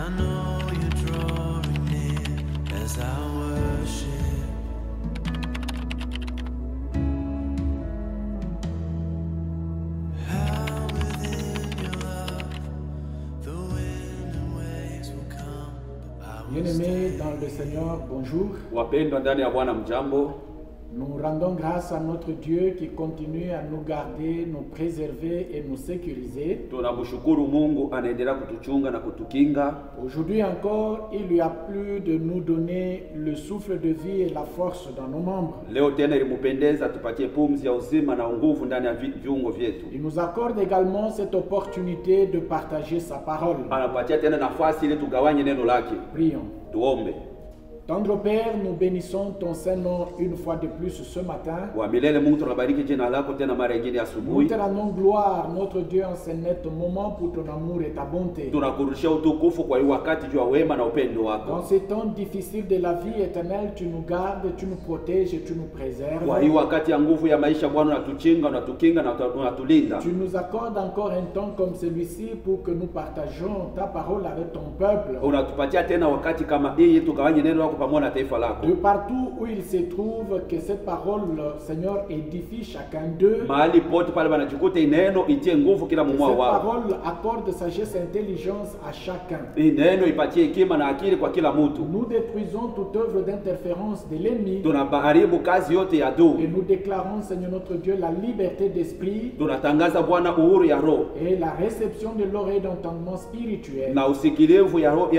I know you're drawing near as I worship. How within your love the wind and waves will come. Bien-aimés dans le Seigneur, bonjour. Wapendwa ndani ya Bwana mjambo. Nous rendons grâce à notre Dieu qui continue à nous garder, nous préserver et nous sécuriser. Tunamshukuru Mungu anaendelea kutuchunga na kutukinga. Aujourd'hui encore, il lui a plu de nous donner le souffle de vie et la force dans nos membres. Leo tena ilimpendeza tupatie pumzi ya uzima na nguvu ndani ya viungo vyetu. Il nous accorde également cette opportunité de partager sa parole. Anapatia tena nafasi ile tugawanye neno lake. Prions. Tuombe. Tendre Père, nous bénissons ton Saint-Nom une fois de plus ce matin. Wa milele Mungu tunabariki jina lako tena mara nyingine Nous asubuhi. te rendons gloire, notre Dieu, en ce net moment pour ton amour et ta bonté. Tunakurudishia utukufu kwa hii wakati juu ya wema na upendo wako. Dans ces temps difficiles de la vie éternelle, tu nous gardes, tu nous protèges et tu nous préserves. Kwa hii wakati ya nguvu ya maisha Bwana unatuchinga, unatukinga na unatulinda. Tu nous accordes encore un temps comme celui-ci pour que nous partageons ta parole avec ton peuple. Unatupatia tena wakati kama hii tugawanye neno lako pamoja na taifa lako. De partout où il se trouve, que cette parole, Seigneur, édifie chacun d'eux. Mahali pote pale banajikuta neno itie nguvu kila Que mmoja cette wao. parole accorde sagesse et intelligence à chacun. Neno ipatie hekima na akili kwa kila mtu. Nous détruisons toute œuvre d'interférence de l'ennemi. Tunaharibu kazi yote ya adui. Et nous déclarons, Seigneur notre Dieu, la liberté d'esprit Tunatangaza Bwana uhuru ya roho et la réception de l'oreille d'entendement spirituel. na usikilivu ya roho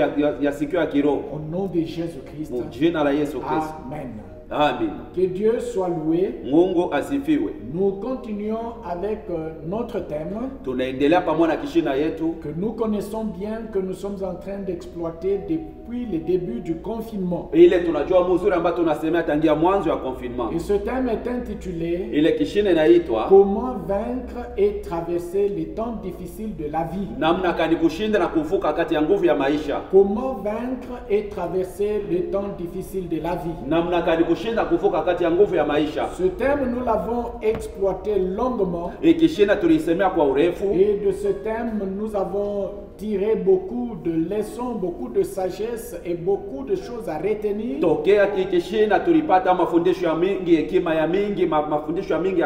ya sikio ya kiroho. Au nom de Jésus-Christ. Mu jina la Yesu Kristo. Amen. Amen. Que Dieu soit loué. Mungu asifiwe. Nous continuons avec notre thème Tunaendelea pamoja na kishina yetu que nous connaissons bien, que nous sommes en train d'exploiter depuis le début du confinement. ile tunajua mzuri ambayo tunasemea tangia mwanzo ya confinement. Et ce thème est intitulé Ile kishina inaitwa Comment vaincre et traverser les temps difficiles de la vie. namna gani kushinda na kuvuka kati ya nguvu ya maisha. Comment vaincre et traverser les temps difficiles de la vie. Namna gani kushinda kuvuka kati ya nguvu ya maisha. Ce thème, nous l'avons exploité longuement. Kishina tulisemea kwa urefu. Et de ce thème, nous avons tiré beaucoup de leçons, beaucoup de sagesse et beaucoup de choses à retenir. Tokea kishina tulipata mafundisho ya mingi, hekima ya mingi, mafundisho ya mingi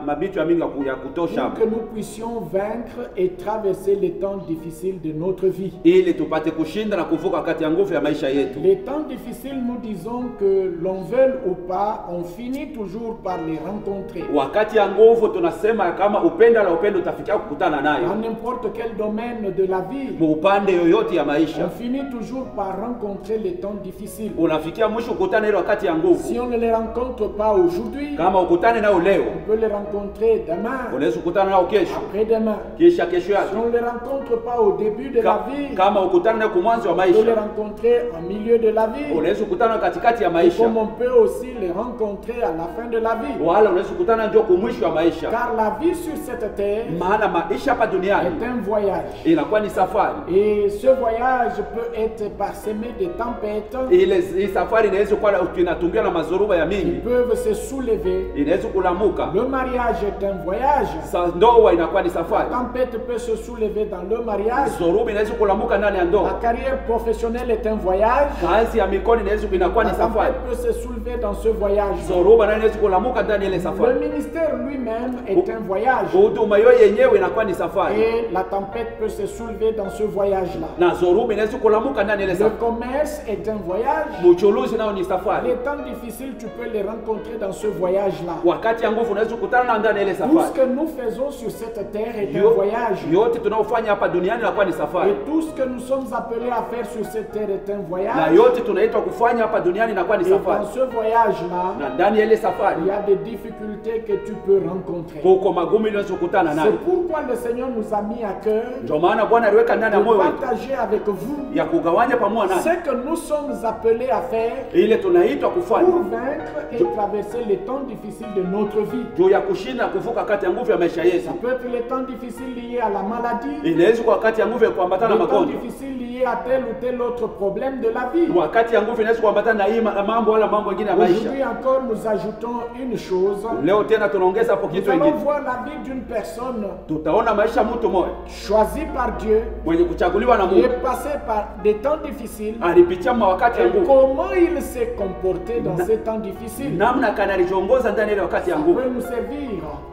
mabitu ya mingi ya kutosha. Pour que nous puissions vaincre et traverser les temps difficiles de notre vie. Ili tupate kushinda na kuvuka kati ya nguvu ya maisha yetu. Les temps difficiles, nous disons que l'on veuille ou pas, on finit toujours par les rencontrer. Wakati ya nguvu tunasema kama upenda la upendo utafikia kukutana nayo. Dans n'importe quel domaine de la vie, Upande yoyote ya on maisha finit toujours par rencontrer les temps difficiles. unafikia mwisho kukutana ile wakati ya nguvu. Si on ne les rencontre pas aujourd'hui, Kama ukutane nao leo, on peut les rencontrer demain, unaweza kukutana nao kesho, après-demain. kisha kesho Si yake. on ne les rencontre pas au début de la vie, Kama ukutane nao mwanzo wa on peut les maisha, rencontrer au milieu de la vie. unaweza kukutana nao katikati ya Et maisha, comme on peut aussi les rencontrer à la fin de la vie. wala unaweza kukutana ndio kwa mwisho wa maisha. Car la vie sur cette terre Maana maisha hapa duniani est un voyage. inakuwa ni safari. Et ce voyage peut être parsemé de tempêtes Hii safari inaweza kuwa inatungiwa na mazoruba ya qui mingi, peuvent se soulever. inaweza kulamuka. Le mariage est un voyage. Ndoa inakuwa ni safari, La tempête peut se soulever dans le mariage. zoruba inaweza kulamuka ndani ya La ndoa. carrière professionnelle est un voyage. Kazi ya mikono inaweza inakuwa La ni safari, tempête peut se soulever dans ce voyage. zoruba nayo inaweza kulamuka ndani ya ile Le safari. ministère lui-même est un voyage. Huduma hiyo yenyewe inakuwa ni safari, Et la tempête peut se soulever dans ce voyage-là. na zoruba inaweza kulamuka ndani ya ile Le safari. commerce est un voyage. Uchuluzi nao ni safari, Les temps difficiles, tu peux les rencontrer dans ce voyage-là. wakati ya nguvu unaweza kukutana na ndani ya ile Tout ce safari. que nous faisons sur cette terre est un Yo- voyage. yote tunaofanya hapa duniani inakuwa ni safari, Et tout ce que nous sommes appelés à faire sur cette terre est un na voyage. yote tunaitwa kufanya hapa duniani inakuwa ni Et dans safari, ce voyage-là, na ndani ya ile il safari y a des difficultés que tu peux rencontrer. huko magumu unaweza kukutana C'est nayo. pourquoi le Seigneur nous a mis à cœur Ndio maana Bwana aliweka ndani ya de moyo wetu partager avec vous ya kugawanya pamoja ce nasi que nous sommes appelés à faire ile tunaitwa pour kufanya vaincre et traverser les temps difficiles de notre vie. juu ya kushinda na kuvuka kati ya nguvu ya maisha Ça yetu. peut être les temps difficiles liés à la maladie, Inaweza kuwa wakati ya nguvu ya kuambatana na les temps magonjwa, difficiles liés à tel ou tel autre problème de la vie. wakati ya nguvu inaweza kuambatana na hii mambo wala mambo mengine ya maisha. Aujourd'hui encore, nous ajoutons une chose. Leo tena tunaongeza hapo Nous kitu allons kingine, voir la vie d'une personne tutaona maisha ya mtu mmoja choisie par Dieu Dieu, mwenye kuchaguliwa na qui Mungu est passé par des temps difficiles, alipitia mawakati ya et nguvu, comment il s'est comporté dans ces temps difficiles, namna kana alijongoza ndani ya wakati ya ça nguvu, peut nous servir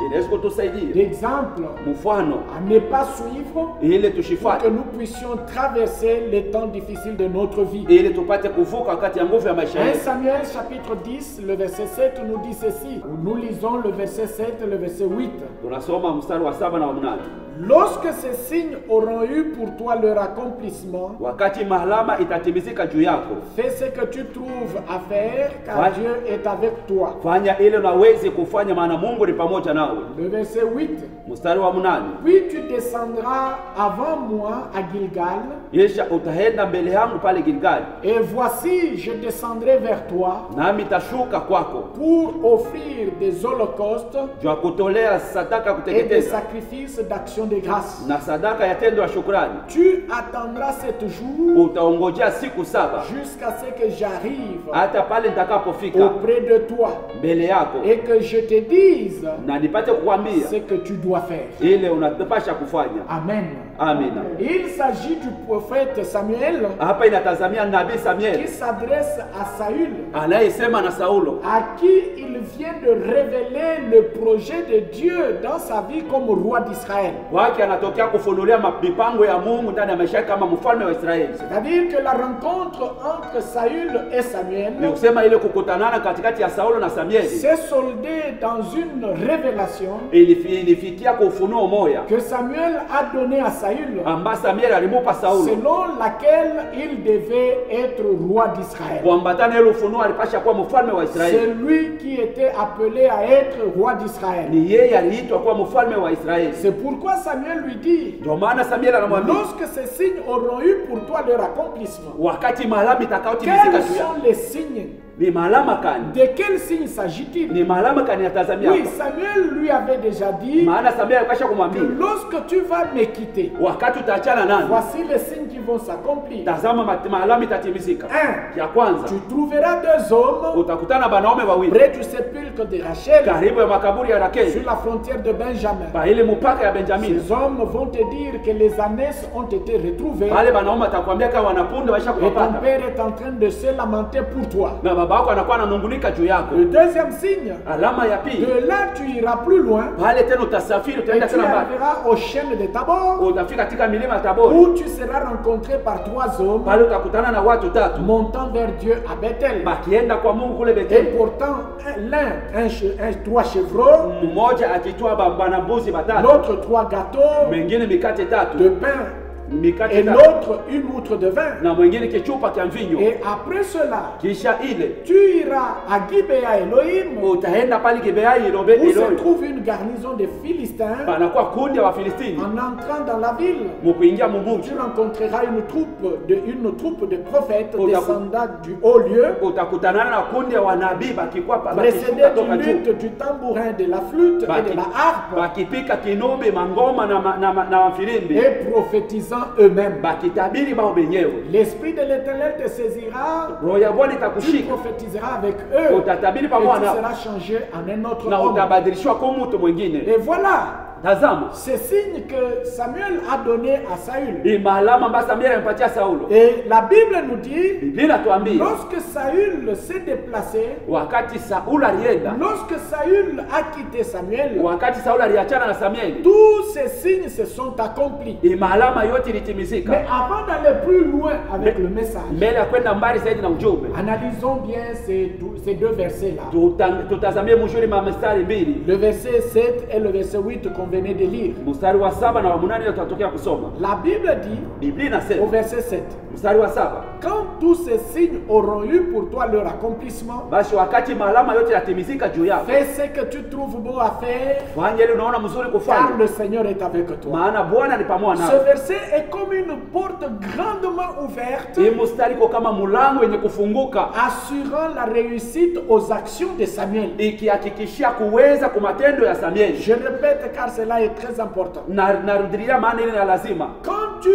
inaweza kutusaidia d'exemple mfano à ne pas suivre ili pour que tushifuate, nous puissions traverser les temps difficiles de notre vie. ili tupate kuvuka wakati ya nguvu ya maisha 1 yetu. Samuel chapitre 10, le verset 7 nous dit ceci. Nous lisons le verset 7 et le verset 8. Tunasoma mstari wa 7 na wa 8. Lorsque ces signes auront eu pour toi leur accomplissement, Wakati mahalama itatimizika juu yako, fais ce que tu trouves à faire, car Ouais. Dieu est avec toi. fanya ile unawezi kufanya, maana Mungu ni pamoja nawe. Le verset 8. Mstari wa 8, Puis tu descendras avant moi à Gilgal, Yesha utaenda mbele yangu pale Gilgali, et voici, je descendrai vers toi nami tashuka kwako pour offrir des holocaustes juu ya kutolea sadaka ya et des kuteketeza sacrifices d'action de grâce. na sadaka ya tendo ya shukrani. Tu attendras 7 jours Utaongojea siku 7 jusqu'à ce que j'arrive hata pale nitakapofika auprès de toi mbele yako et que je te dise na nipate kukwambia ce que tu dois faire. ile unapasha kufanya. Amen. Amina. Il s'agit du prophète Samuel Hapa inatazamia nabii qui Samuel s'adresse à Saül, anayesema na Saulo, à qui il vient de révéler le projet de Dieu dans sa vie comme roi d'Israël. wake anatokea kufunulia mipango ya Mungu ndani ya maisha yake kama mfalme wa Israeli. C'est-à-dire que la rencontre entre Saül et Ni Samuel kusema ile kukutanana katikati ya Saulo na Samueli s'est soldée dans une révélation ilifikia kwa ufunuo moya que Samuel a donné à Saül, ambaye Samueli alimupa Saulo selon laquelle il devait être roi d'Israël. kuambatana ile ufunuo alipasha kuwa mfalme wa C'est Israeli. lui qui était appelé à être roi d'Israël. Ni yeye aliitwa kuwa mfalme wa Israeli. C'est pourquoi Samuel lui dit, Ndio maana Samueli anamwambia lorsque ces signes auront eu pour toi leur accomplissement, wakati mahalama itakayotimizika quels juu yako. sont les signes? Ni mahalama kani? De quels signes s'agit-il? Ni mahalama kani yatazamia Oui, hapa? Samuel lui avait déjà dit Maana Samueli alipasha que kumwambia lorsque tu vas me quitter, wakati utaachana nani, voici les signes qui vont s'accomplir. tazama mahalama itatimizika. 1. Ya kwanza, Tu trouveras 2 hommes utakutana na wanaume wawili près du sépulcre de Rachel, karibu ya makaburi ya sur Rakeli la frontière de Benjamin. pa ile mpaka ya Benjamini. Ces hommes vont te dire que les ânesses ont été retrouvées Pale wanaume atakwambia kama wanapunde waisha et ton kupata père est en train de se lamenter pour toi. na baba yako anakuwa ananungunika juu yako. Le deuxième signe, Alama ya pili, de là tu iras plus loin pale tena utasafiri, et utaenda tu tena mbali, arriveras au chêne de Tabor utafika katika milima ya Tabori. où tu seras rencontré par 3 hommes Pale utakutana na watu 3 montant vers Dieu à Bethel bakienda kwa Mungu kule et Betheli, portant l'un 3 chevreaux, mmoja akitoa bana mbuzi 3, l'autre 3 gâteaux mwingine mikate 3, de pain mikate et 3 l'autre une outre de vin. na mwingine kichupa cha mvinyo. Et après cela, Kisha ile tu iras à Gibea Elohim utaenda pale Gibea Elobe où se Eloi, trouve une garnison de Philistins. panakuwa kundi ya Wafilistini. En entrant dans la ville, Mukuingia tu mumuji rencontreras une troupe de prophètes Otaku- descendant du haut lieu, utakutanana na kundi ya wanabii bakikuwa précédés bakishuka toka du juu, luth, du tambourin, de la flûte et de la harpe, bakipika kinubi, mangoma na mafilimbi, et prophétisant eux-mêmes. bakitabiri bao benyewe. L'Esprit de l'Éternel te saisira, Roho ya Bwana tu itakushika, prophétiseras avec eux, utatabiri et pamoja tu nao seras changé en un autre na homme. utabadilishwa kwa mtu mwingine. Et voilà, Tazama c'est signe que Samuel a donné à Saül. hii maalama ambayo Samueli amepatia Saulo. Et la Bible nous dit, Biblia inatuambia lorsque Saül s'est déplacé, wakati Saulo alienda, lorsque Saül a quitté Samuel, wakati Saulo aliachana na Samueli, tous ces signes se sont accomplis. hii maalama yote Mais ilitimizika. avant d'aller plus loin avec le message, Mbele ya kwenda mbali zaidi na ujumbe, analysons bien ces 2 versets-là. tutazamie mzuri mstari 2, Le verset 7 et le verset 8 qu'on venait de lire. mstari wa 7 na wa 8 ndio tutatokea kusoma. La Bible dit, Biblia au inasema verset 7, mstari wa 7, quand tous ces signes auront eu pour toi leur accomplissement, basi wakati maalama yote yatimizika juu yako, fais ce que tu trouves bon à faire, fanya ile unaona mzuri car kufanya, le Seigneur est avec toi. maana Bwana ni pamoja Ce nawe. verset est comme une porte grandement ouverte, Hii mstari iko kama mlango wenye kufunguka, assurant la réussite aux actions de Samuel. ikihakikishia kuweza kwa matendo ya Samueli. Je répète car cela est très important. Na narudilia maana ile ya lazima. Quand tu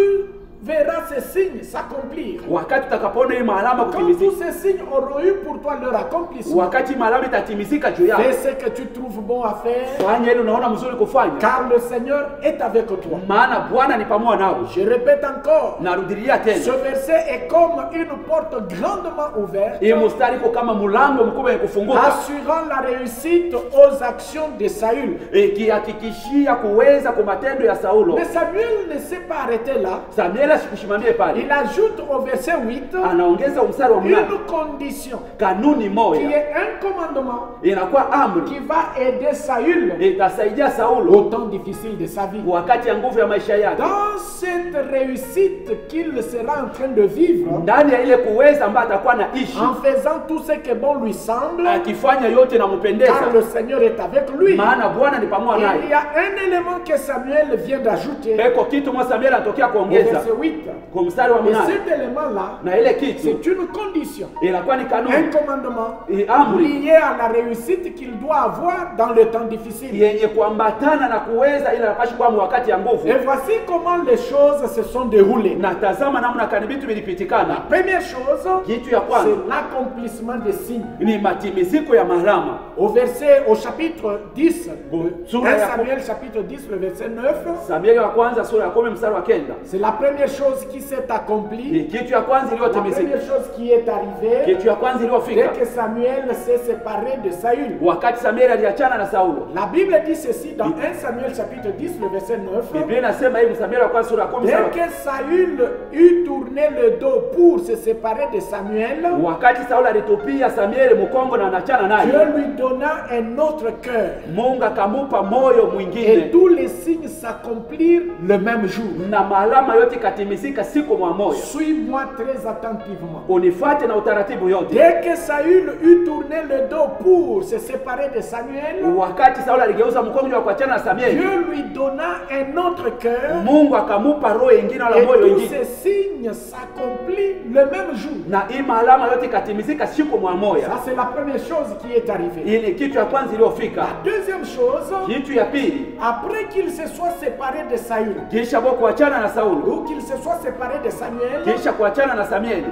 verras ces signes s'accomplir. wakati utakapoona hii maalama Quand tous kutimizika, ces signes auront eu pour toi leur accomplissement, wakati maalama itatimizika juu yako, fais ce que tu trouves bon à faire, fanya ile unaona mzuri kufanya, car le Seigneur est avec toi. maana Bwana ni pamoja nawe. Je répète encore, Narudilia ce tena, verset est comme une porte grandement ouverte, hii mstari iko kama mlango mkubwa wenye kufunguka, assurant la réussite aux actions de Saül. ikihakikishia kuweza kwa matendo ya Saulo. Mais Samuel ne s'est pas arrêté là. Samuel asikushimamie pale, Il ajoute au verset 8 anaongeza mstari wa mnane, une condition kanuni qui moja est un commandement inakuwa amri qui va aider Saül itasaidia au Saulo temps difficile de sa vie. wakati ya nguvu ya maisha yake, Dans cette réussite qu'il sera en train de vivre, ndani ya ile kuweza ambayo atakuwa naishi, en faisant tout ce que bon lui semble, akifanya yote na mpendeza, car le Seigneur est avec lui. maana Bwana ni pamoja Il y naye. a un élément que Samuel vient d'ajouter Eko kitu mwa Samuel anatokea au kuongeza verset 8. kwa mstari wa Et mnane, cet élément-là, na ile kitu c'est une condition, inakuwa ni un kanuni, commandement amri lié à la réussite qu'il doit avoir dans le temps difficile. yenye kuambatana na kuweza, ile inapashi kuwa wakati ya nguvu. Et voici comment les choses se sont déroulées. Na tazama namna kani vitu vilipitikana. Première chose, Kitu ya kwanza c'est l'accomplissement des signes. ni matimiziko ya malama. Au chapitre 10, Bon, 1 Samuel chapitre 10, le verset 9, Samueli wa kwanza sura ya 10 mstari wa 9, c'est la première chose qui s'est ni accomplie, kitu ya kwanza la iliyotimizika, première chose qui est arrivée kitu ya kwanza dès iliyofika que Samuel s'est séparé de Saül. wakati Samueli aliachana na Saulo. La Bible dit ceci dans 1 Samuel chapitre 10, le verset 9. Biblia inasema hivi, Samueli wa kwanza sura ya 10 mstari Dès wa que Saül eut tourné le dos pour se séparer de Samuel, wakati Saulo alitupia Samueli mkongo na anachana naye, Dieu lui donna un autre cœur. Mungu akamupa moyo Et mwingine, tous les signes s'accomplirent le même jour. na malama yote ikatimizika siku mwa moja. Suis-moi très attentivement. Unifuate na utaratibu yote. Dès que Saül eut tourné le dos pour se séparer de Samuel, Wakati Saulo aligeuza mkongo wa kuachana na Samueli, Dieu lui donna un autre cœur. Mungu akamupa roho nyingine wala Et moyo tous mwingine, ces signes s'accomplissent le même jour. na hii malama yote ikatimizika siku mwa moja. Ça, c'est la première chose qui est arrivée. Ili kitu ya kwanza iliyofika. La deuxième chose, Kitu ya pili, après qu'il se soit séparé de Saül, kisha bo kuachana na Saulo, ou qu'il se soit séparé de Samuel, kisha kuachana na Samueli,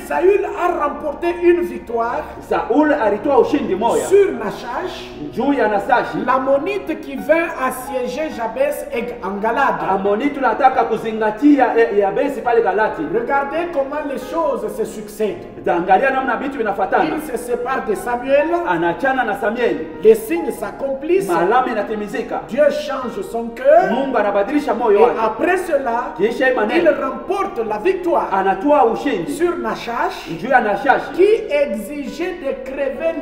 Saül a remporté une victoire Saul alitoa ushindi moja sur Nachash, juu ya Nasashi. l'ammonite qui vint assiéger Jabès en Galade. Amoni tunataka kuzingatia Yabesi pale Galati. Regardez comment les choses se succèdent. Angalia namna vitu vinafuatana. Il se sépare de Samuel, Anachana na Samueli, les signes s'accomplissent, malama inatimizika, Dieu change son cœur, Mungu anabadilisha moyo et wake, après cela, kisha hii il maneno remporte la victoire anatoa ushindi sur Nachash, juu ya Nashashi qui exigeait de crever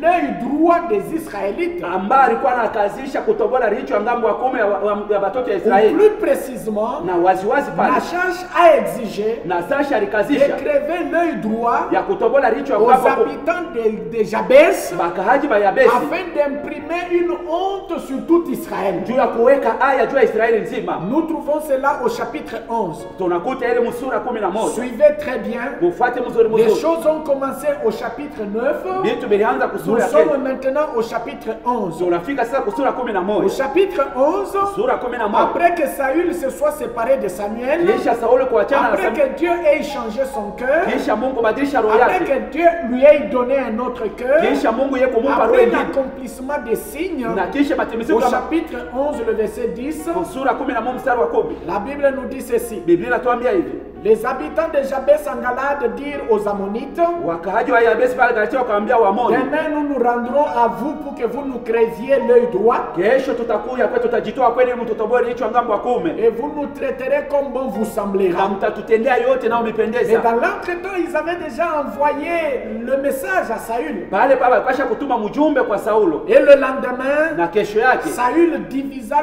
l'œil droit des Israélites. ambaye alikuwa anakazisha kutobola richo ngambo ya 10 ya watoto ya Ou Israeli, plus précisément, na waziwazi pale Nachash a exigé Nasashi de alikazisha crever l'œil droit ya kutobola richo aux ngambo habitants de Jabès bakahaji ba Yabesi afin d'imprimer une honte sur tout Israël. juu ya kuweka aya juu ya Israeli nzima. Nous trouvons cela au chapitre 11. Tunakuta ile msura 11. Suivez très bien. Mufuate mzuri Les mzuri. choses ont commencé au chapitre 9. Vitu vilianza Nous kusura ya sommes kenda. maintenant au chapitre 11. Tunafika sasa kusura Au 11. chapitre 11, Sura 11. après que Saül se soit séparé de Samuel, Kisha Saulo kuachana na après Samueli. que Dieu ait changé son cœur, Kisha Mungu badilisha roho après yake. que Dieu lui ait donné un autre cœur, Kisha Mungu yeye kumupa roho après nyingine. l'accomplissement des signes, Na kisha matimiziko au kama chapitre 11, le verset 10, sura 11 mstari wa 10. la Bible nous dit ceci. Biblia inatuambia hivi. Les habitants de Jabès en Galade dirent aux Ammonites, Wakaaji wa Yabesi pale Galati wakaambia Waamoni, demain nous nous rendrons à vous pour que vous nous creviez l'œil droit kesho tutakuja kwetu, tutajitoa kweli mtutoboe hicho ngambo wa 10 et vous nous traiterez comme bon vous na semblera. mtatutendea yote nao Et mipendeza. dans l'entretemps, ils avaient déjà envoyé le message à Saül. Pale pale alipasha kutuma mjumbe kwa Saulo, Et le lendemain, na kesho yake Saül divisa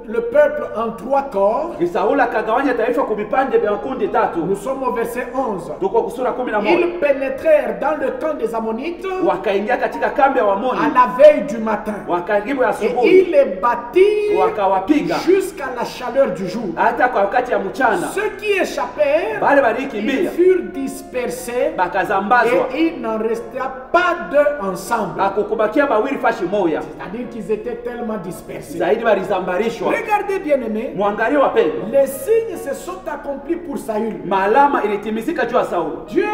le peuple en 3 corps. Saulo akagawanya taifa kwa vipande vya makundi 3. 13. Nous sommes au verset 11. Tuko sura 11. Ils pénétrèrent dans le camp des Ammonites Wakaingia katika kambi ya à Waamoni la veille du matin. wakaribu Et asubuhi, ils les battirent wakawapiga jusqu'à la chaleur du jour. hata kwa wakati ya mchana. Ceux qui échappèrent, Wale ils walikimbia furent dispersés bakazambazwa, et il n'en resta pas deux ensemble. hakukubakia bawili fashi moya, C'est-à-dire qu'ils étaient tellement dispersés. zaidi walizambarishwa. Regardez bien aimé, Mwangalie wapendwa, les signes se sont accomplis pour Saül. maalama ilitimizika juu ya Saulo. Dieu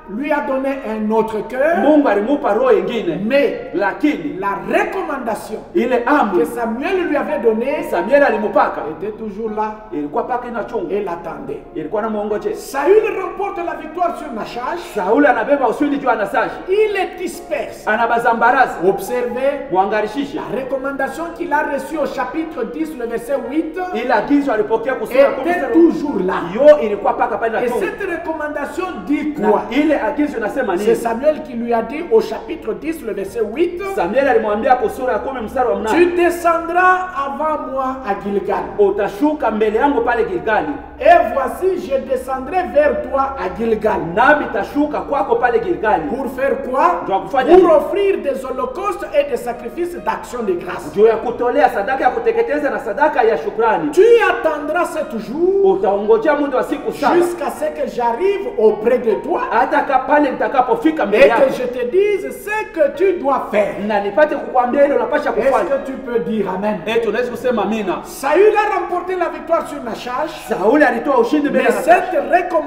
lui a donné un autre cœur, Mungu alimupa roho ingine, mais lakini la recommandation ile que amri Samuel lui avait donnée Samuel alimupaka était toujours là ilikuwa paka inachunga, et l'attendait. ilikuwa na muongoje. Saül remporte la victoire sur Nachash. Sauli anabeba ushindi juu ya Nasashi, Il les disperse. anabazambaraza. Observez Mwangarishishe la recommandation qu'il a reçue au chapitre 10, le verset 8, ile agizo alipokea kusura était toujours là. yo ilikuwa paka pale Et inachunga. cette recommandation dit Na quoi? ile agizo inasema C'est nini? Samuel qui lui a dit au chapitre 10, le verset 8, Samuel alimwambia kusura ya 10 mstari wa 8, tu descendras avant moi à Gilgal. utashuka mbele yangu pale Gilgali, Et voici, je descendrai vers toi à Gilgal. nami tashuka kwako pale Gilgali. Pour faire quoi? Ndio kufanya Pour nini? offrir des holocaustes et des sacrifices d'action de grâce. Juu ya kutolea sadaka ya kuteketeza na sadaka ya shukrani. Tu attendras 7 jours Utaongojea muda wa siku 7 jusqu'à ce que j'arrive auprès de toi hata pale nitakapofika et mbele yako, que je te dise ce que tu dois faire. na nipate kukwambia ile unapasha Est-ce kufanya. que tu peux dire Amen? Tunaweza kusema amina. Saül a remporté la victoire sur Nachash, Sauli alitoa ushindi mbele mais ya Nasashi, cette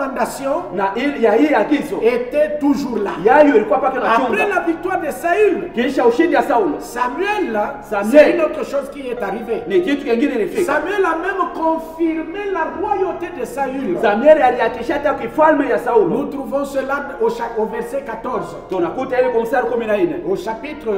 recommandation na ya hii agizo était toujours là. yayo ilikuwa paka Après nachunga. la victoire de Saül, Kisha ushindi ya Saulo Samuel, là, Samuel. c'est une autre chose qui est arrivée. ni kitu kingine ilifika. Samuel a même confirmé la royauté de Saül. Samuel alihakikisha hata kifalme ya Nous Saulo. trouvons cela au verset 14. Tunakuta ile kwa mstari 14, Au chapitre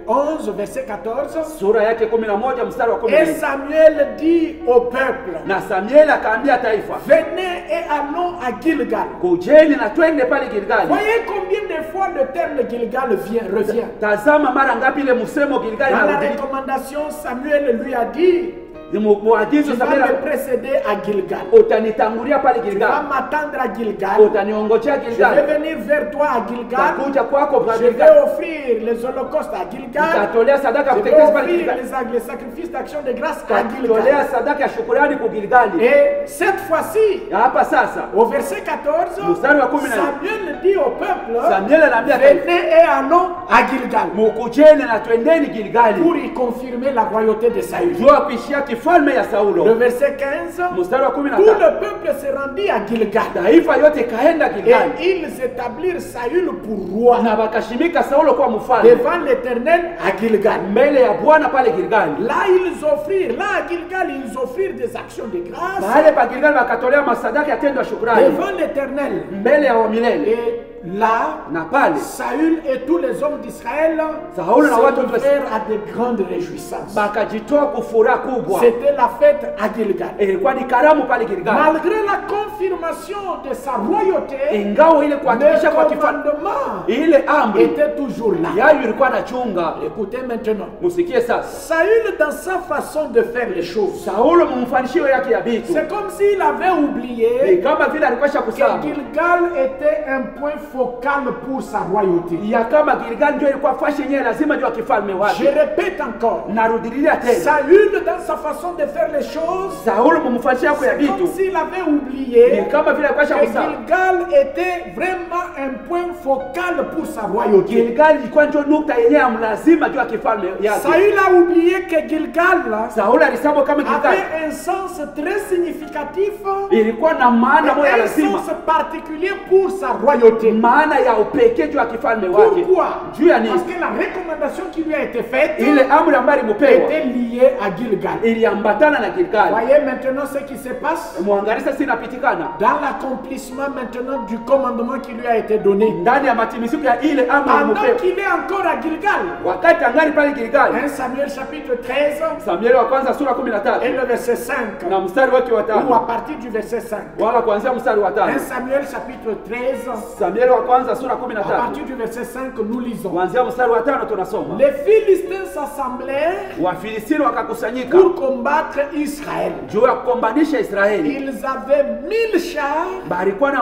11, verset 14. sura yake 11 mstari wa Et 14. Samuel dit au peuple, Na Samuel akaambia taifa, venez et allons à Gilgal. kujeni na twende pale Gilgali. Voyez combien de fois le terme Gilgal revient. Tazama mara ngapi ile msemo Gilgali Dans la inarudi. recommandation, Samuel lui a dit, Muagizo tu vas Samuel, me précéder à Gilgal. utanitangulia pale Tu vas Gilgali, m'attendre à Gilgal. utaniongojea Je vais Gilgali, venir vers toi à Gilgal. takuja kwako kwa Je vais Gilgali, offrir les holocaustes à Gilgal. tatolea sadaka ya Je vais kuteketeza pale offrir Gilgali, les sacrifices d'action de grâce à tatolea Gilgal. sadaka ya shukrani kwa Gilgali. Et cette fois-ci, Hapa sasa au verset 14, Mstari wa 14. Samuel dit au peuple, Samuel anaambia taifa, venez et allons à Gilgal mukujeni na twendeni Gilgali, pour y confirmer la royauté de Saül. jua kuishia kifalme ya Saulo. Le verset 15, Mstari wa tout 15, le peuple se rendit à Gilgal taifa yote ikaenda Gilgali et ils établirent Saül pour roi na wakashimika Saulo kwa mfalme devant l'Éternel à Gilgal. mbele ya Bwana pale Gilgali. Là, ils offrirent, là à Gilgal, ils offrirent des actions de grâce Mahali pa Gilgali wakatolea masadaka ya tendo ya shukrani devant l'Éternel. mbele ya wamilele, Et là, na pale Saül et tous les hommes d'Israël Sauli na watu se livrèrent à de grandes réjouissances. bakajitoa kufuraha kubwa. C'était la fête à Gilgal. Ilikuwa ni karamu pale Gilgali, Malgré la confirmation de sa royauté, ingawa ile kuhakikisha kwa le kifalme commandement ile amri était toujours là. yayo ilikuwa nachunga. Écoutez maintenant. Musikie sasa, Saül, dans sa façon de faire les choses, Saulo mumfanishio yake ya vitu c'est comme s'il avait ni oublié kama vile alikuwa que shakusahau Gilgal était un point focal pour sa royauté. ya kama Gilgali ndio ilikuwa fashi yenyewe lazima juu ya kifalme Je wake. répète encore. Narudilia tena, Saül, dans sa façon de faire les choses, Saulo mumfanishio yake ya c'est comme vitu s'il avait oublié ni kama vile alikuwa que shakusahau. Gilgal était vraiment un point focal pour sa royauté. Gilgali ilikuwa ndio nukta yenyewe ya lazima juu ya kifalme yake. Saül a oublié que Gilgal Saulo alisema kama Gilgali avait un sens très significatif ilikuwa na maana moja et un lazima, sens particulier pour sa royauté. maana ya upekee juu ya kifalme wake. Pourquoi? Juu ya nini? Parce que la recommandation qui lui a été faite Ile amri ambayo ilimupewa était liée à Gilgal. iliambatana na Gilgali. Voyez maintenant ce qui se passe Mwangalie sasa inapitikana dans l'accomplissement maintenant du commandement qui lui a été donné. ndani ya matimiziko ya ile amri Pendant ilimupewa qu'il est encore à Gilgal. wakati angali pale Gilgali. 1 Samuel chapitre 13 Samueli wa kwanza sura et 13 le verset 5. na mstari wake wa Ou à 5, partir du verset 5. wala kuanzia mstari wa 1 5. Samuel chapitre 13 Samueli Samueli wa kwanza sura À 13 partir du verset 5, nous lisons. kuanzia mstari wa 5 tunasoma. Les Philistins s'assemblèrent Wafilistini wakakusanyika pour combattre Israël. juu ya kukombanisha Israeli. Ils avaient 1000 chars Balikuwa na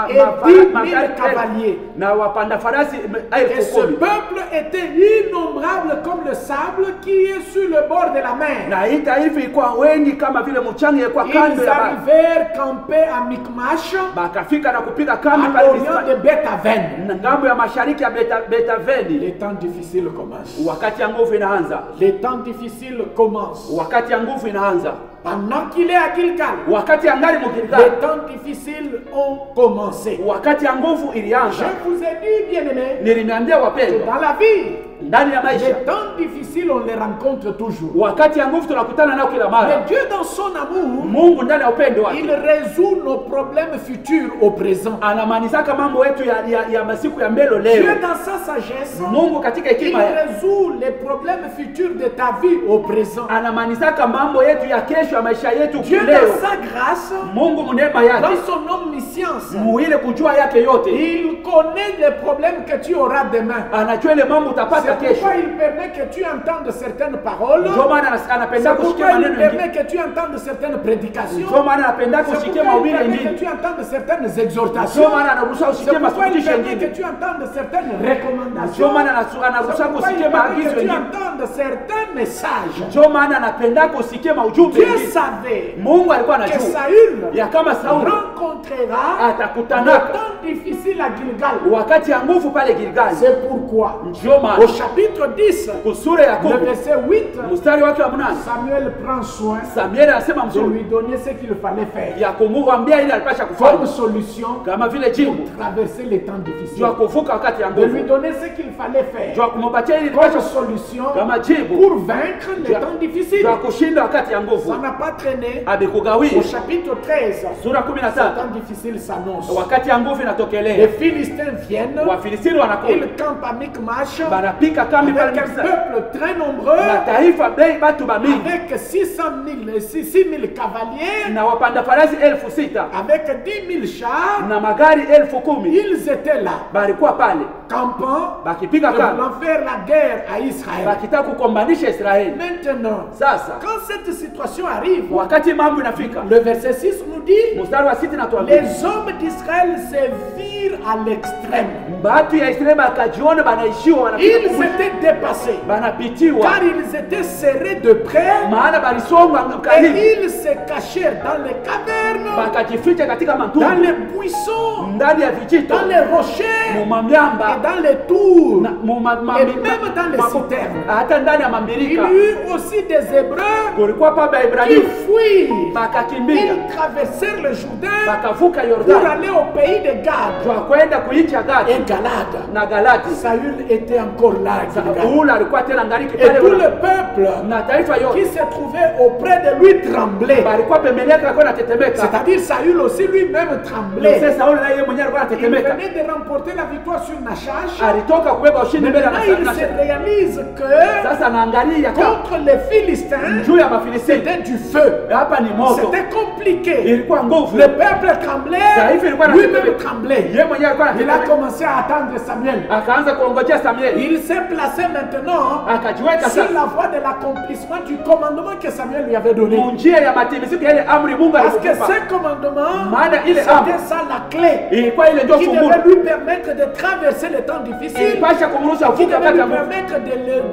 et 10 000 cavaliers. na wapanda farasi Et elfu ce 10,000. peuple était innombrable comme le sable qui est sur le bord de la mer. Na hii taifa ilikuwa wengi kama vile mchanga ilikuwa kando Ils ya bahari. arrivèrent camper à Michmash, Bakafika na kupiga à kambi pale l'orient de Beth-Aven. na ngambo ya mashariki ya Betaveni. Les temps difficiles commencent. Wakati ya nguvu inaanza, Les temps difficiles commencent. wakati ya nguvu inaanza, Pendant qu'il est à Gilgal, wakati ya ngali les Mugilgali, temps difficiles ont commencé. wakati ya nguvu Je ilianza. vous ai dit, bien-aimés, Niliniambia que wapendwa, dans la vie, ndani ya les maisha temps difficiles, on les rencontre toujours. wakati ya nguvu tunakutana nao kila Mais mara. Dieu, dans son amour, Mungu ndani ya upendo wake il résout nos problèmes futurs au présent. anamaanisaka mambo yetu ya masiku ya mbele Dieu, leo. dans sa sagesse, Mungu katika il hekima yake résout les problèmes futurs de ta vie au présent. anamaanisaka mambo yetu ya kesho ya maisha yetu Dieu, leo. dans sa grâce, Mungu mneema dans yake son omniscience, muile kujua yake yote, il connaît les problèmes que tu auras demain. anajua ile mambo utapata C'est kesho. pourquoi il permet que tu entendes certaines paroles. Ndio maana anapenda C'est kusikia pourquoi il maneno mengine. permet que tu entendes certaines prédications. Ndio maana anapenda C'est kusikia pourquoi il mahubiri permet que mengine. tu entendes certaines exhortations. Ndio maana anaruhusa C'est usikie pourquoi il mafundisho permet que mengine. tu entendes certaines recommandations. Ndio maana C'est anaruhusa pourquoi il kusikia permet maagizo que tu mengine. entendes certains messages. Ndio maana anapenda kusikia maujumbe Dieu mengine. savait Mungu alikuwa que anajua Saül ya kama Sauli rencontrera atakutana le temps difficile à Gilgal. wakati ya nguvu pale Gilgali. C'est pourquoi, Ndio au maana chapitre 10, kusura ya le 10 verset 8, mstari wake wa 8 Samuel prend soin Samueli anasema de mzuri lui donner ce qu'il fallait faire ya kumwambia ile alipasha comme kufanya solution kama vile jibu pour traverser les temps juu ya difficiles. kuvuka wakati ya De lui nguvu, donner ce qu'il fallait juu faire ya kumwapatia ile comme alipasha solution kama jibu pour vaincre les temps juu difficiles. ya kushinda wakati ya nguvu. Ça n'a pas traîné. Abikugawia Au chapitre 13, sura les 15 temps difficiles s'annoncent. wakati ya nguvu Les inatokelea, Philistins viennent, Wafilistini wanakuja ils campent à Michmash banapika kambi pale avec un Misa, peuple très nombreux, na taifa bei batu bamingi avec 600 000 cavaliers, na wapanda farasi 6,000 avec 10 000 chars. na magari 10,000 Ils étaient là, balikuwa pale campant, bakipiga et kambi voulant faire la guerre à Israël. bakitaka kukombanisha Israeli. Maintenant, Sasa quand cette situation arrive, wakati mambo inafika, le verset 6 nous dit, mstari wa 6 natuambia les hommes d'Israël se virent à l'extrême. batu ya Israeli bakajiona banaishiwa, wanafika Ils kumwisho, étaient dépassés, banapitiwa, car ils étaient serrés de près, maana balisongwa et karibu, ils se cachèrent dans les cavernes, bakajificha katika dans matundu, les buissons, ndani ya vijito, dans les rochers, et mumamiamba, dans les tours, na et même dans les citernes. hata ndani ya Il mambirika. y eut aussi des Hébreux Kulikuwa pa qui Baibrania fuirent. bakakimbia, Ils traversèrent le Jourdain bakavuka pour Yordani aller au pays de Gad kwa kwenda kuichi ya et Gadi Galade. na Galati. Saül était encore là à Gilgal. Ule alikuwa tena ngaliki Et pale tout ule, le peuple na taifa qui yote se trouvait auprès de lui tremblait. balikuwa pembeni yake, alikuwa anatetemeka. C'est-à-dire Saül aussi lui-même tremblait. Mzee Sauli naye yeye mwenyewe alikuwa Il anatetemeka, venait de remporter la victoire sur Nachash. alitoka kubeba ushindi mbele ya Maintenant, il se Nasari. réalise que Sasa anaangalia kama contre les Philistins, juu ya Mafilistini, c'était du feu. hapa ni moto, C'était compliqué. ilikuwa nguvu. Le peuple tremblait, Taifa ilikuwa lui-même inatetemeka, tremblait. yeye mwenyewe alikuwa Il a anatetemeka, commencé à attendre Samuel. akaanza kuongojea Samueli, Il s'est placé maintenant akajiweka sur sasa la voie de l'accomplissement du commandement que Samuel lui avait donné. njia ya matimiziko ya ile amri Mungu Parce que alikupa. ce commandement, Maana ile amri c'était ça la clé ilikuwa ile ndio qui funguo, devait lui permettre de traverser les temps difficiles, ilipasha kumruhusu qui avuke devait wakati lui wa nguvu permettre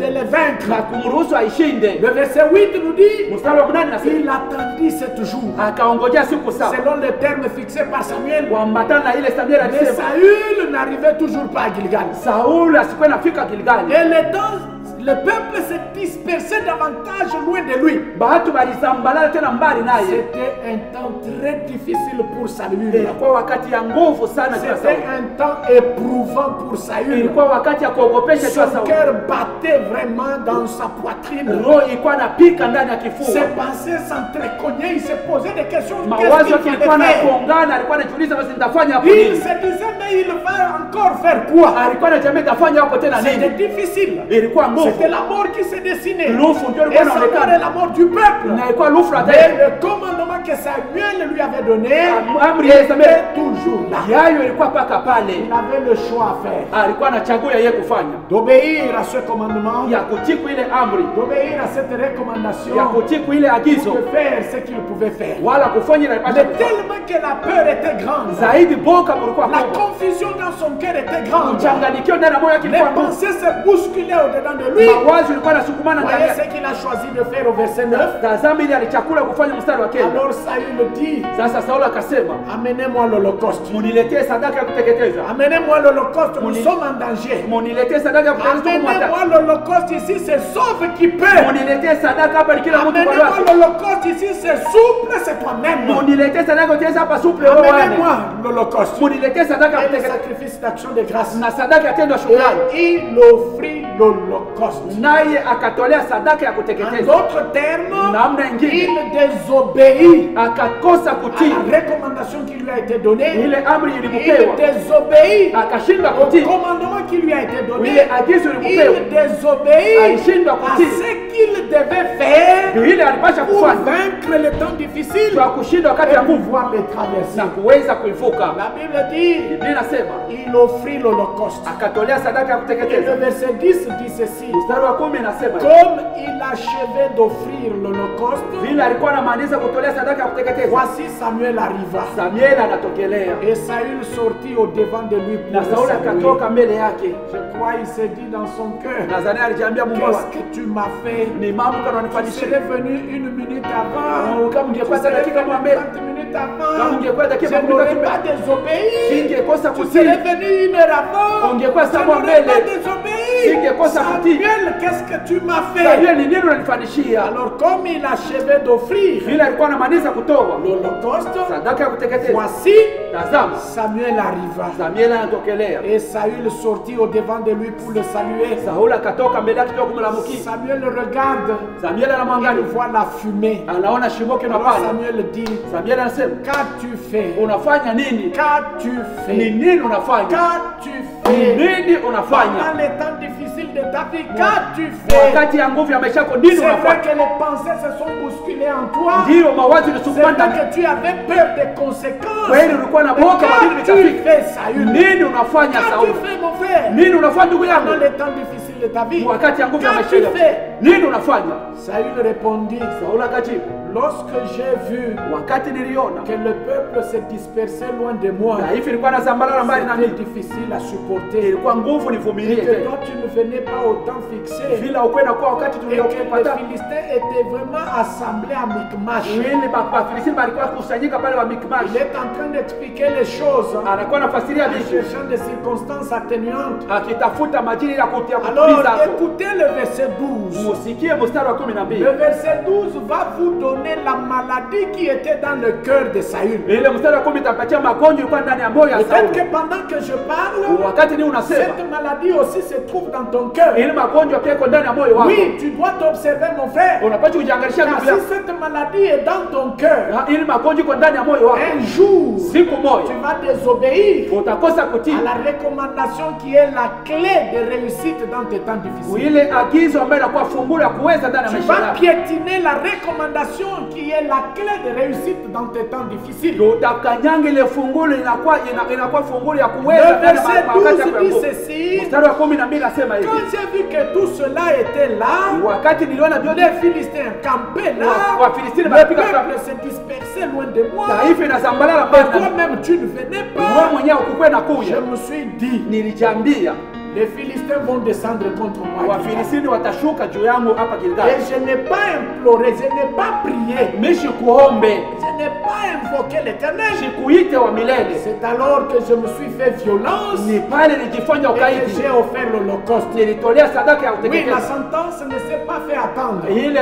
de les vaincre. na kumruhusu aishinde. Le verset 8 nous dit, Mstari wa 8 nasema il attendit 7 jours, akaongojea siku saba selon les termes fixés par Samuel. kuambatana na ile Samueli Mais alisema. Saül n'arrivait toujours pas à Gilgal. Sauli asikuwa nafika Gilgali, Et le peuple s'est dispersé davantage loin de lui. batu balisambalala tena mbali naye. C'était un temps très difficile pour Saül. Ilikuwa wakati ya nguvu sana kwa C'était Sauli, un temps éprouvant pour Saül. ilikuwa wakati ya kuogopesha kwa Son Sauli. cœur battait vraiment dans sa poitrine. Roho ilikuwa napika ndani ya kifua, Ses pensées s'entrecognaient, il se posait des questions. mawazo Qu'est-ce yake qu'il ilikuwa fallait faire? napongana, alikuwa anajiuliza basi nitafanya hapo Il nini. se disait, mais il va encore faire quoi? Alikuwa anajiambia nitafanya hapo tena C'était nini. difficile. Ilikuwa nguvu, C'était la mort qui s'est dessinée. Lufu ndio Et ilikuwa sa mort est inaonekana, la mort du peuple. na ilikuwa lufu la Mais taifa. le commandement que Samuel lui avait donné Amri ya Samuel était toujours là. yayo ilikuwa paka pale, Il avait le choix à faire. alikuwa anachagua yeye kufanya D'obéir à ce commandement, ya kutiku ile amri, d'obéir à cette recommandation, ya kutiku ile agizo, de faire ce qu'il pouvait faire. wala kufanya ile Mais alipasha kufanya. tellement que la peur était grande, Zaidi boka kulikuwa la kubwa, confusion dans son cœur était grande, mchanganyikio ndani ya moyo wake les ilikuwa ngumu, pensées se bousculaient au-dedans de lui. mawazo ilikuwa yanasukumana ndani Voyez yake. ce qu'il a choisi de faire au verset 9. Tazama ile alichakula kufanya mstari wa kenda. Alors Saül dit, Sasa Saulo akasema, amenez-moi l'holocauste. muniletee sadaka ya kuteketeza, Amenez-moi l'holocauste, nous Moni- sommes en danger. muniletee sadaka ya kuteketeza tuko mwata. Amenez-moi l'holocauste ici, c'est sauve qui peut. Muniletee sadaka hapa ni kila mtu kwa Amenez-moi wake. l'holocauste ici, c'est souple, c'est toi-même. Muniletee sadaka ya kuteketeza hapa suple wewe wane. Amenez-moi l'holocauste. Muniletee sadaka ya Et le kuteketeza sacrifice d'action de grâce. na sadaka ya tendo ya shukrani. Et il offrit l'holocauste. Naye akatolea sadaka ya En kuteketeza. d'autres termes, Namna ingine il désobéit akakosa à kutii la recommandation qui lui a été donnée. ile amri Il ilimupewa, désobéit akashindwa au kutii commandement qui lui a été donné. ile agizo Il ilimupewa, désobéit alishindwa à kutii ce qu'il devait faire ile alipasha pour kufanya vaincre les temps difficiles kwa kushinda wakati et ya nguvu pouvoir les traverser. na kuweza kuivuka. La Bible dit, Biblia inasema il offrit l'holocauste. akatolea sadaka ya Et le kuteketeza. verset 10 dit ceci. Mstari wa 10 inasema Comme il achevait d'offrir l'holocauste, vile alikuwa anamaanisha kutolea sadaka ya kuteketeza, voici Samuel arriva. Samuel anatokelea Et Saül sortit au devant de lui pour na le Sauli saluer. akatoka mbele yake. Je crois il s'est dit dans son cœur, Nadhani alijiambia Mungu qu'est-ce wake, que tu m'as fait? ni mambo kana Tu unanifanyishia. serais venu une minute avant. Kama Tu ungekuwa serais dakika venu mbele, 30 minutes kama avant. ungekuwa Je dakika n'aurais mbele, pas désobéi. singekosa Tu kutii. serais venu une heure avant. Ungekuwa Je sawa n'aurais mbele. pas désobéi. Singekosa kutii. Samuel, qu'est-ce que tu m'as fait? Samuel, ni nini unanifanyishia? Alors comme il achevait d'offrir Vile alikuwa anamaanisha kutoa l'holocauste, sadaka ya kuteketeza, voici tazama Samuel arriva. Samuel anatokelea. Et Saül sortit au devant de lui pour le saluer. Sauli akatoka mbele yake kutoka kumlamukia. Samuel le regarde. Samuel Il anamwangalia, voit la fumée. anaona shimo Alors kinapanda. Samuel dit, Samuel anasema, qu'as-tu fait? unafanya nini? Qu'as-tu Ni fait? nini unafanya? Qu'as-tu Ni fait? nini Pendant unafanya? les temps difficiles de ta vie, qu'as-tu fait? Wakati ya nguvu ya maisha yako, nini C'est vrai unafanya? que les pensées se sont bousculées en toi. Ndiyo mawazo C'est ilisukuma ndani. vrai que tu avais peur des conséquences. Kweli ulikuwa na Mais boka, lakini qu'as-tu vitafika. fait, Saül? Nini unafanya Qu'as-tu Sauli? fait, mon frère? Nini unafanya ndugu yangu? Pendant les temps difficiles de ta vie, Wakati ya nguvu ya maisha qu'as-tu yako, fait? nini unafanya? Saül répondit, Sauli akajibu, lorsque j'ai vu wakati niliona que le peuple se dispersait loin de moi, dhaifu ilikuwa na zambarara mbali na c'était mimi, difficile à supporter. ilikuwa nguvu Et nivumilie que tena. toi tu ne venais pas au temps fixé. Vile ukwenda kwa wakati Et que les tuliopata Philistins étaient vraiment assemblés à Michmash. wili Wafilisti walikuwa kusanyika pale wa Mikmash. Il est en train d'expliquer les choses Anakuwa anafasiria en vitu cherchant des circonstances atténuantes. akitafuta majini ya kutia Alors kutuliza hapo. écoutez le verset 12. Musikie mstari wa Le 12. verset 12 va vous donner la maladie qui était dans le cœur de Saül. Ile mstari wa 10 itapatia magonjwa ilikuwa ndani ya moyo ya Peut-être que Sauli. pendant que je parle, Wakati ni unasema cette maladie aussi se trouve dans ton cœur. ile magonjwa pia iko ndani ya moyo wako. Oui, tu dois t'observer, mon frère. Unapaswa kujiangalisha Car ndugu si yako. cette maladie est dans ton cœur, Ile magonjwa iko ndani ya moyo wako. un jour, Siku tu moja vas désobéir utakosa kutii à la recommandation qui est la clé de réussite dans tes temps difficiles. ile agizo ambayo inakuwa fungulo ya kuweza ndani ya Tu maisha vas yako. piétiner la recommandation qui est la clé de réussite dans tes temps difficiles. Utakanyanga ile fungulo inakuwa fungulo ya Le kuweza ndani ya verset wakati 12 ya dit nguvu. ceci. Mstari wa 12 nasema hivi. Quand j'ai vu que tout cela était là, Wakati niliona vyote les Philistins campaient là, Wafilisti le wanapiga kambi. peuple se dispersait loin de moi. Taifa inasambalala Et mbali na mimi. toi-même, tu ne venais Wewe pas. mwenyewe ukuwe na Je kuja. me suis dit, Nilijambia les Philistins vont descendre contre moi. Wafilisti watashuka juu yangu hapa Et Gilgali. je n'ai pas imploré, je n'ai pas prié, Mishi kuombe, je n'ai pas invoqué l'éternel. sikuite wa milele. C'est alors que je me suis fait violence Ni pale nilijifanya et que ukaidi. j'ai offert l'holocauste. Nilitolea sadaka ya Oui, la kuteketeza. sentence ne s'est pas fait attendre. Ile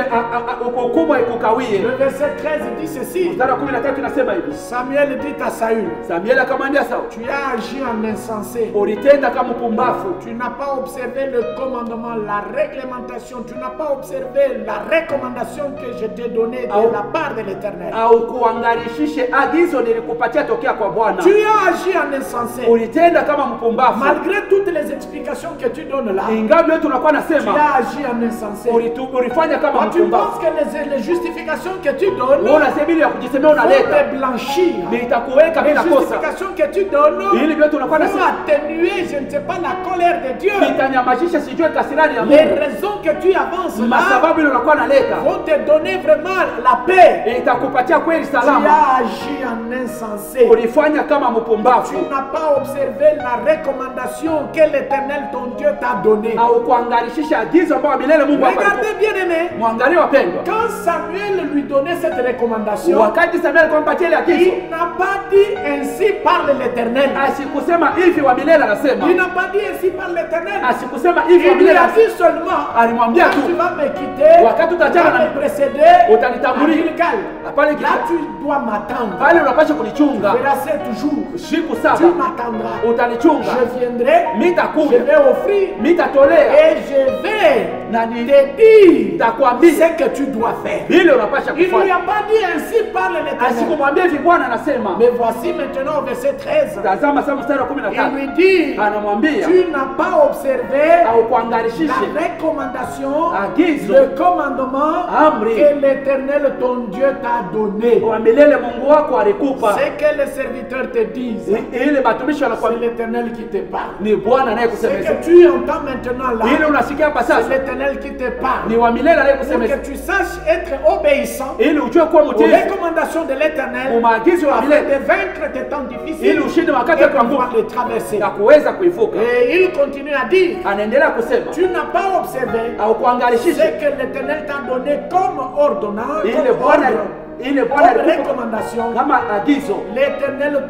hukumu haikukawie. Le verset 13 dit ceci. Mstari wa 13 nasema hivi. Samuel dit à Saül, Samuel akamwambia Sauli, tu as agi en insensé. ulitenda kama mpumbafu. Tu Tu n'as pas observé le commandement, la réglementation. Tu n'as pas observé la recommandation que je t'ai donnée de la part de l'Éternel. au kuangarishishe agizo nilikupatia tokea kwa Bwana. Tu as agi en insensé. Ulitenda kama mpumbavu. Malgré toutes les explications que tu donnes là, Ingawa yote unakuwa tu nasema as agi en insensé. ulifanya kama Quand tu penses mpumbavu. que les justifications que tu donnes Wewe unasema ili ya kujisemea vont unaleta te blanchir. nitakuweka Les bila kosa. justifications que tu donnes Ili vyote unakuwa vont nasema atténuer, je ne sais pas, la colère de Dieu. vitanyamazisha sijue kasirani ya Les Mungu. raisons que tu avances là Masababu ile unakuwa naleta vont te donner vraiment la paix. itakupatia kweli Tu salama. as agi en insensé. Ulifanya kama Tu mpumbavu. n'as pas observé la recommandation que l'Éternel ton Dieu t'a donnée. Au kuangarishisha agizo ambayo milele Mungu Regardez ametupa. bien aimé, Mwangalie wapendwa. quand Samuel lui donnait cette recommandation, Wakati Samuel alipompatia ile agizo, il n'a pas dit ainsi parle l'Éternel. asikusema hivi wa milele anasema. Il n'a pas dit ainsi parle l'Éternel. Asikusema hivi wa Il lui milele a anasema. dit seulement, Alimwambia quand tu tu vas me quitter, wakati tu utachana vas na me précéder à utanitangulia. Gilgal. Pale Là, Gilgal. tu dois m'attendre. Pale unapaswa kunichunga Verset toujours. siku Tu saba, m'attendras. utanichunga, Je viendrai, je mitakuja, vais offrir mitatolea et je vais na te dire nitakwambia ce que tu dois faire. vile unapaswa Il ne lui kufanya. a pas dit ainsi parle l'Éternel. Asikumwambia hivi Bwana anasema. Mais voici maintenant au verset 13. Tazama sasa mstari wa Il 13. lui dit, Anamwambia tu n'as pas observé au la kuangarishishe recommandation, agizo le commandement Amri. que l'Éternel ton Dieu t'a donné. wa milele Mungu wako alikupa. Ce que les serviteurs te disent, Ile batumishi c'est wanakuambia l'Éternel qui te parle. ni Bwana Ce anayekusemesha. que tu entends maintenant Ile là, unasikia hapa c'est sasa l'Éternel qui te parle. ni wa milele Pour anayekusemesha. que tu saches être obéissant Ili ujue kuwa aux mtiifu recommandations de l'Éternel, maagizo ya afin milele de vaincre tes temps ili difficiles ushinde wakati et wako wa pouvoir nguvu les traverser. na kuweza kuivuka. Et il continue à dire, Anaendelea kusema tu n'as pas observé au ce kuangarishishe que l'Éternel t'a donné comme ordonnance, ile comme Bwana ordre, ile Bwana comme alikupa recommandation. kama agizo. L'Éternel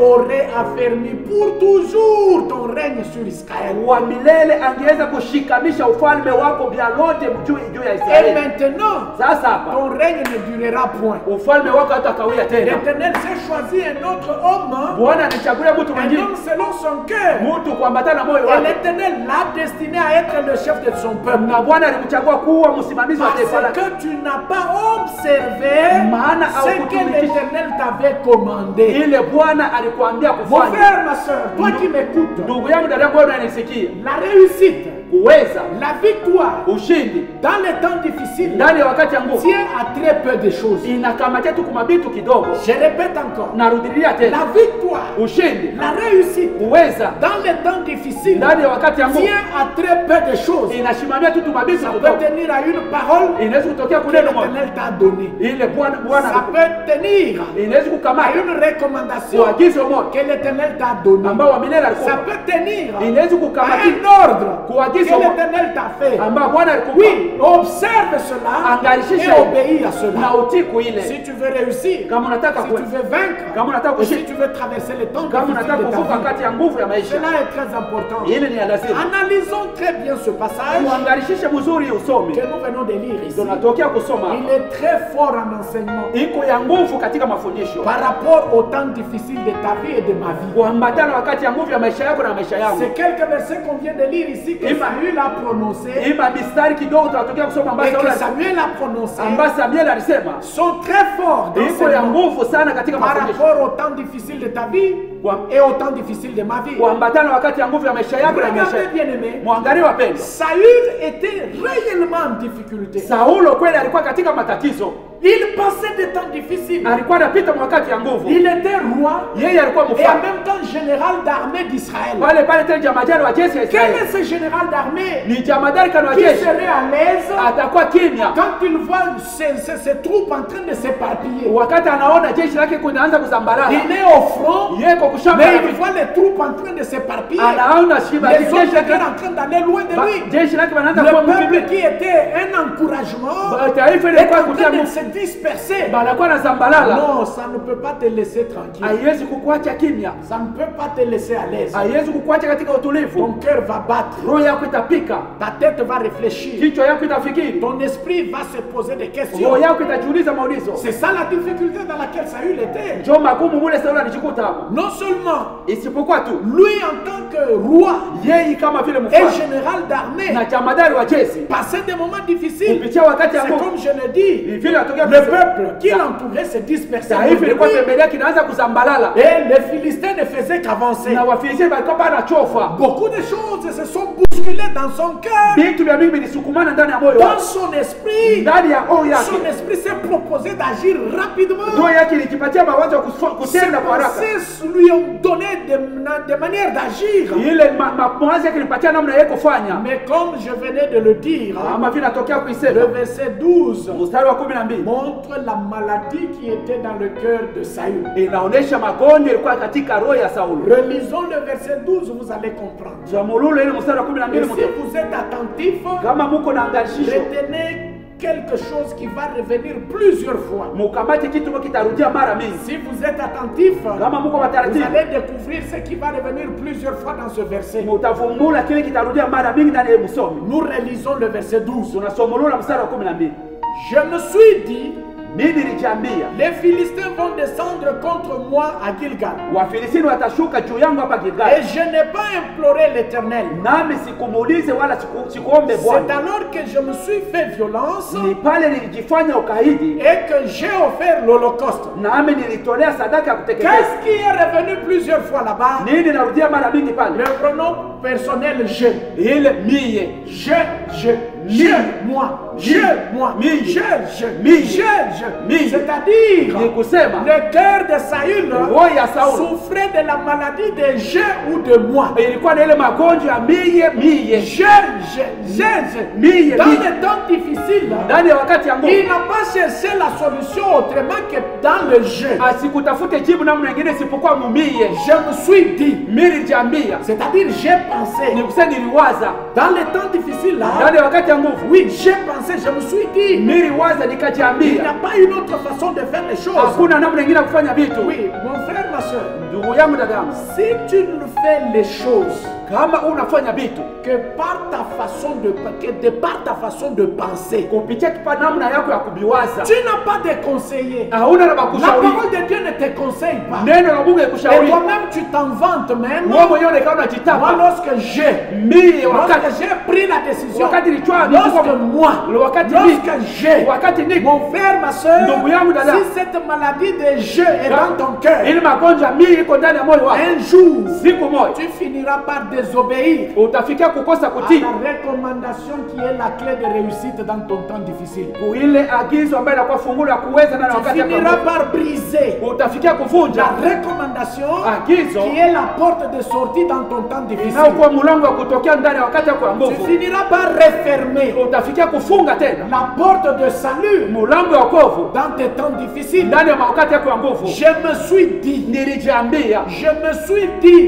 aurait affermi pour toujours ton règne sur Israël. Wa milele angeweza kushikamisha ufalme wako vya lote juu ya Et Israeli. maintenant, Sasa hapa ton règne ne durera point. ufalme wako hatakawia tena. L'Éternel s'est choisi un autre homme, Bwana anachagulia mtu un mwingine, homme selon son cœur. mtu kuambatana na moyo Et wake, l'Éternel l'a destiné à être le chef de son peuple. na Bwana alimchagua kuwa msimamizi wa taifa Parce lake. que tu n'as pas observé Maana ce que haukutumikisha l'Éternel t'avait commandé. ile Bwana alikuambia Mon kufanya. frère, ma soeur, toi qui m'écoutes, Ndugu yangu, dada yangu, wewe unanisikia, la réussite, kuweza la victoire ushindi dans les temps difficiles ndani ya wakati ya nguvu tient à très peu de choses. inakamatia tu kumabitu kidogo. Je répète encore, Narudilia la tena, victoire, ushindi la réussite kuweza dans les temps difficiles ndani ya wakati ya nguvu tient à très peu de choses. inasimamia tu tumabitu Ça kidogo. peut tenir à une parole Inaweza kutokea que kuneno moja l'Éternel t'a donnée. ile Bwana Ça peut tenir inaweza à kukamata une recommandation kuagizo moja que l'Éternel t'a donnée. ambao wa milele Ça alikupa, peut tenir inaweza à kukamata un ordre kuagizo que moja l'Éternel t'a fait. ambao Bwana alikupa. Oui, observe cela Angalishisha et obéis à na cela. utiku ile. Si tu veux réussir, Kama unataka si tu kwenda, veux vaincre, kama unataka et si kushinda, tu veux traverser les temps kama difficiles unataka de ta kuvuka vie, kati ya nguvu ya maisha, cela est très important. ile ni ya lazima. Analysons très bien ce passage Uangalishishe mzuri usome. que nous venons de lire ici. Tunatokea kusoma Il hapa. est très fort en enseignement Iko ya nguvu katika mafundisho par rapport aux temps difficiles de ta vie et de ma vie. kuambatana wakati ya nguvu ya maisha yako na maisha yangu. C'est quelques versets qu'on vient de lire ici que Ima- Samuel a prononcé Ima mistari kidogo tunatokea kusoma et que ambayo Samuel a prononcé Samuel alisema sont très forts iko ya d'enseignement nguvu sana katika par mafundisho rapport aux temps difficiles de ta vie Kwa- et aux temps difficiles de ma vie. kuambatana wakati ya nguvu ya maisha yako na maisha Regardez yangu. bien aimé, Mwangalie wapendwa, Saül était réellement en difficulté. Saulo kweli alikuwa katika matatizo, Il passait des temps difficiles. alikuwa anapita wakati ya nguvu. Il était roi Yeye alikuwa et en mfalme même temps général d'armée d'Israël. pale pale, tena jamadari wa jeshi ya Quel Israeli, est ce général d'armée ni jamadari kana wa qui jeshi, serait à l'aise atakuwa kimya quand il voit ses troupes en train de s'éparpiller? wakati anaona jeshi lake kunaanza kuzambalala. Il est au front, Yeko kushamba, mais il voit les troupes en train de s'éparpiller. anaona shiba Les jeshi autres lake étaient en train d'aller loin de lui. jeshi lake wanaanza kuwa Le peuple mkimbia. qui était un encouragement Taifa est ilikuwa en train de kutia se disperser. banakuwa na zambalala. Non, ça ne peut pas te laisser tranquille. Haiwezi kukuacha kimya, Ça ne peut pas te laisser à l'aise. haiwezi kukuacha katika Ton utulivu. cœur va battre. Roho yako itapika, Ta tête va réfléchir. kichwa yako itafikiri, Ton esprit va se poser des questions. roho yako itajiuliza maulizo. C'est ça la difficulté dans laquelle Saül était. Ndio magumu mule Saulo alijikuta hapo. Non seulement isipokuwa tu lui en tant que roi yeye kama vile et mfalme général d'armée na jamadari wa jeshi passait des moments difficiles. kupitia wakati C'est ambao comme je l'ai dit, vile atokea le peuple qui l'entourait se dispersait. taifa ilikuwa Et pembeni yake inaanza kusambalala les Philistins ne faisaient qu'avancer. na Wafilisti walikuwa banachofa. Beaucoup de choses se sont bousculées dans son cœur, Vitu vya mingi vilisukumana ndani ya moyo dans wake, son esprit. ndani ya roho yake. Son esprit s'est proposé d'agir rapidement. Roho yake ilikipatia mawazo ya Ses kutenda kwa haraka. pensées lui ont donné des manières d'agir. Ile mawazo yake ilipatia namna yake kufanya. Mais comme je venais de le dire, Ama vile natokea le kuisema verset 12 mstari wa 12 montre la maladie qui était dans le cœur de Saül. inaonesha magonjwa ilikuwa katika roho ya Saulo. Relisons le verset 12, vous allez comprendre. Jamululo ile mstari wa Et 12 si vous êtes attentif, kama muko na angalisho retenez quelque chose qui va revenir plusieurs fois. mukamate kitu kwa kitarudia mara mingi. Si vous êtes attentif, Kama muko vous wataratibu allez découvrir ce qui va revenir plusieurs fois dans ce verset. mutavumbula kile kitarudia mara mingi ndani ya msomi. Nous relisons le verset 12. Tunasomolola mstari wa 12. Je me suis dit, Mimi nilijiambia les Philistins vont descendre contre moi à Gilgal. Wafilistini watashuka juu yangu hapa Et Gilgal. je n'ai pas imploré l'Éternel. Nami sikumuulize wala sikuombe C'est Bwana. alors que je me suis fait violence Ni pale nilijifanya ukaidi et que j'ai offert l'Holocauste. nami nilitolea sadaka ya kuteketeza. Qu'est-ce qui est revenu plusieurs fois là-bas? Nini narudia mara mingi Le pale? pronom personnel je. Ile mie. Je, moi, je, moi, Mi. je, Mi. C'est-à-dire, Ni kusema le cœur de Saül roho ya Saulo souffrait de la maladie de je ou de moi. ilikuwa na ile magonjwa ya mie. Mie, Dans mie. les temps difficiles, Ndani ya wakati ya il nguvu n'a pas cherché la solution autrement que dans le je. asikutafute jibu namna nyingine isipokuwa mumie. Je me suis dit, Mimi nilijiambia, c'est-à-dire j'ai pensé. ni kusema niliwaza Dans les temps difficiles là, ndani ya wakati ya nguvu. oui, j'ai pensé, je me suis dit, Mimi niliwaza il n'y nikajiambia, a pas une autre façon de faire les choses. hakuna namna nyingine ya kufanya vitu. Oui, mon frère, ma soeur, Ndugu yangu, dada yangu, si tu ne fais les choses kama unafanya vitu que de par ta façon de penser, kupitia kipa namna yako ya kubiwaza, tu n'as pas de conseiller. hauna na La bakushauri, parole de Dieu ne te conseille pas. neno la Mungu Et ikushauri toi-même, tu t'en vantes même. wewe mwenyewe unakaa Moi, unajitapa. lorsque j'ai Mimi wakati pris la décision, wakati nilichukua lorsque moi, wakati lorsque j'ai, niko mon frère, ma soeur, Ndugu yangu, dada. si cette maladie de je est dans ton cœur, ili magonjwa mimi iko ndani ya moyo wako, un jour, siku moja tu finiras par désobéir utafikia kukosa à kutii la recommandation qui est la clé de réussite dans ton temps difficile. ile agizo ambayo inakuwa fungulo ya kuweza na Tu wakati ya finiras kuondoka. par briser Utafikia kuvunja la recommandation agizo qui est la porte de sortie dans ton temps difficile. inayokuwa mlango wa kutokea ndani ya wakati wako wa Tu nguvu. finiras par refermer Utafikia kufunga tena la porte de salut mlango wa wokovu dans tes temps difficiles. ndani ya wakati yako wa nguvu. Je me suis dit, Nilijiambia,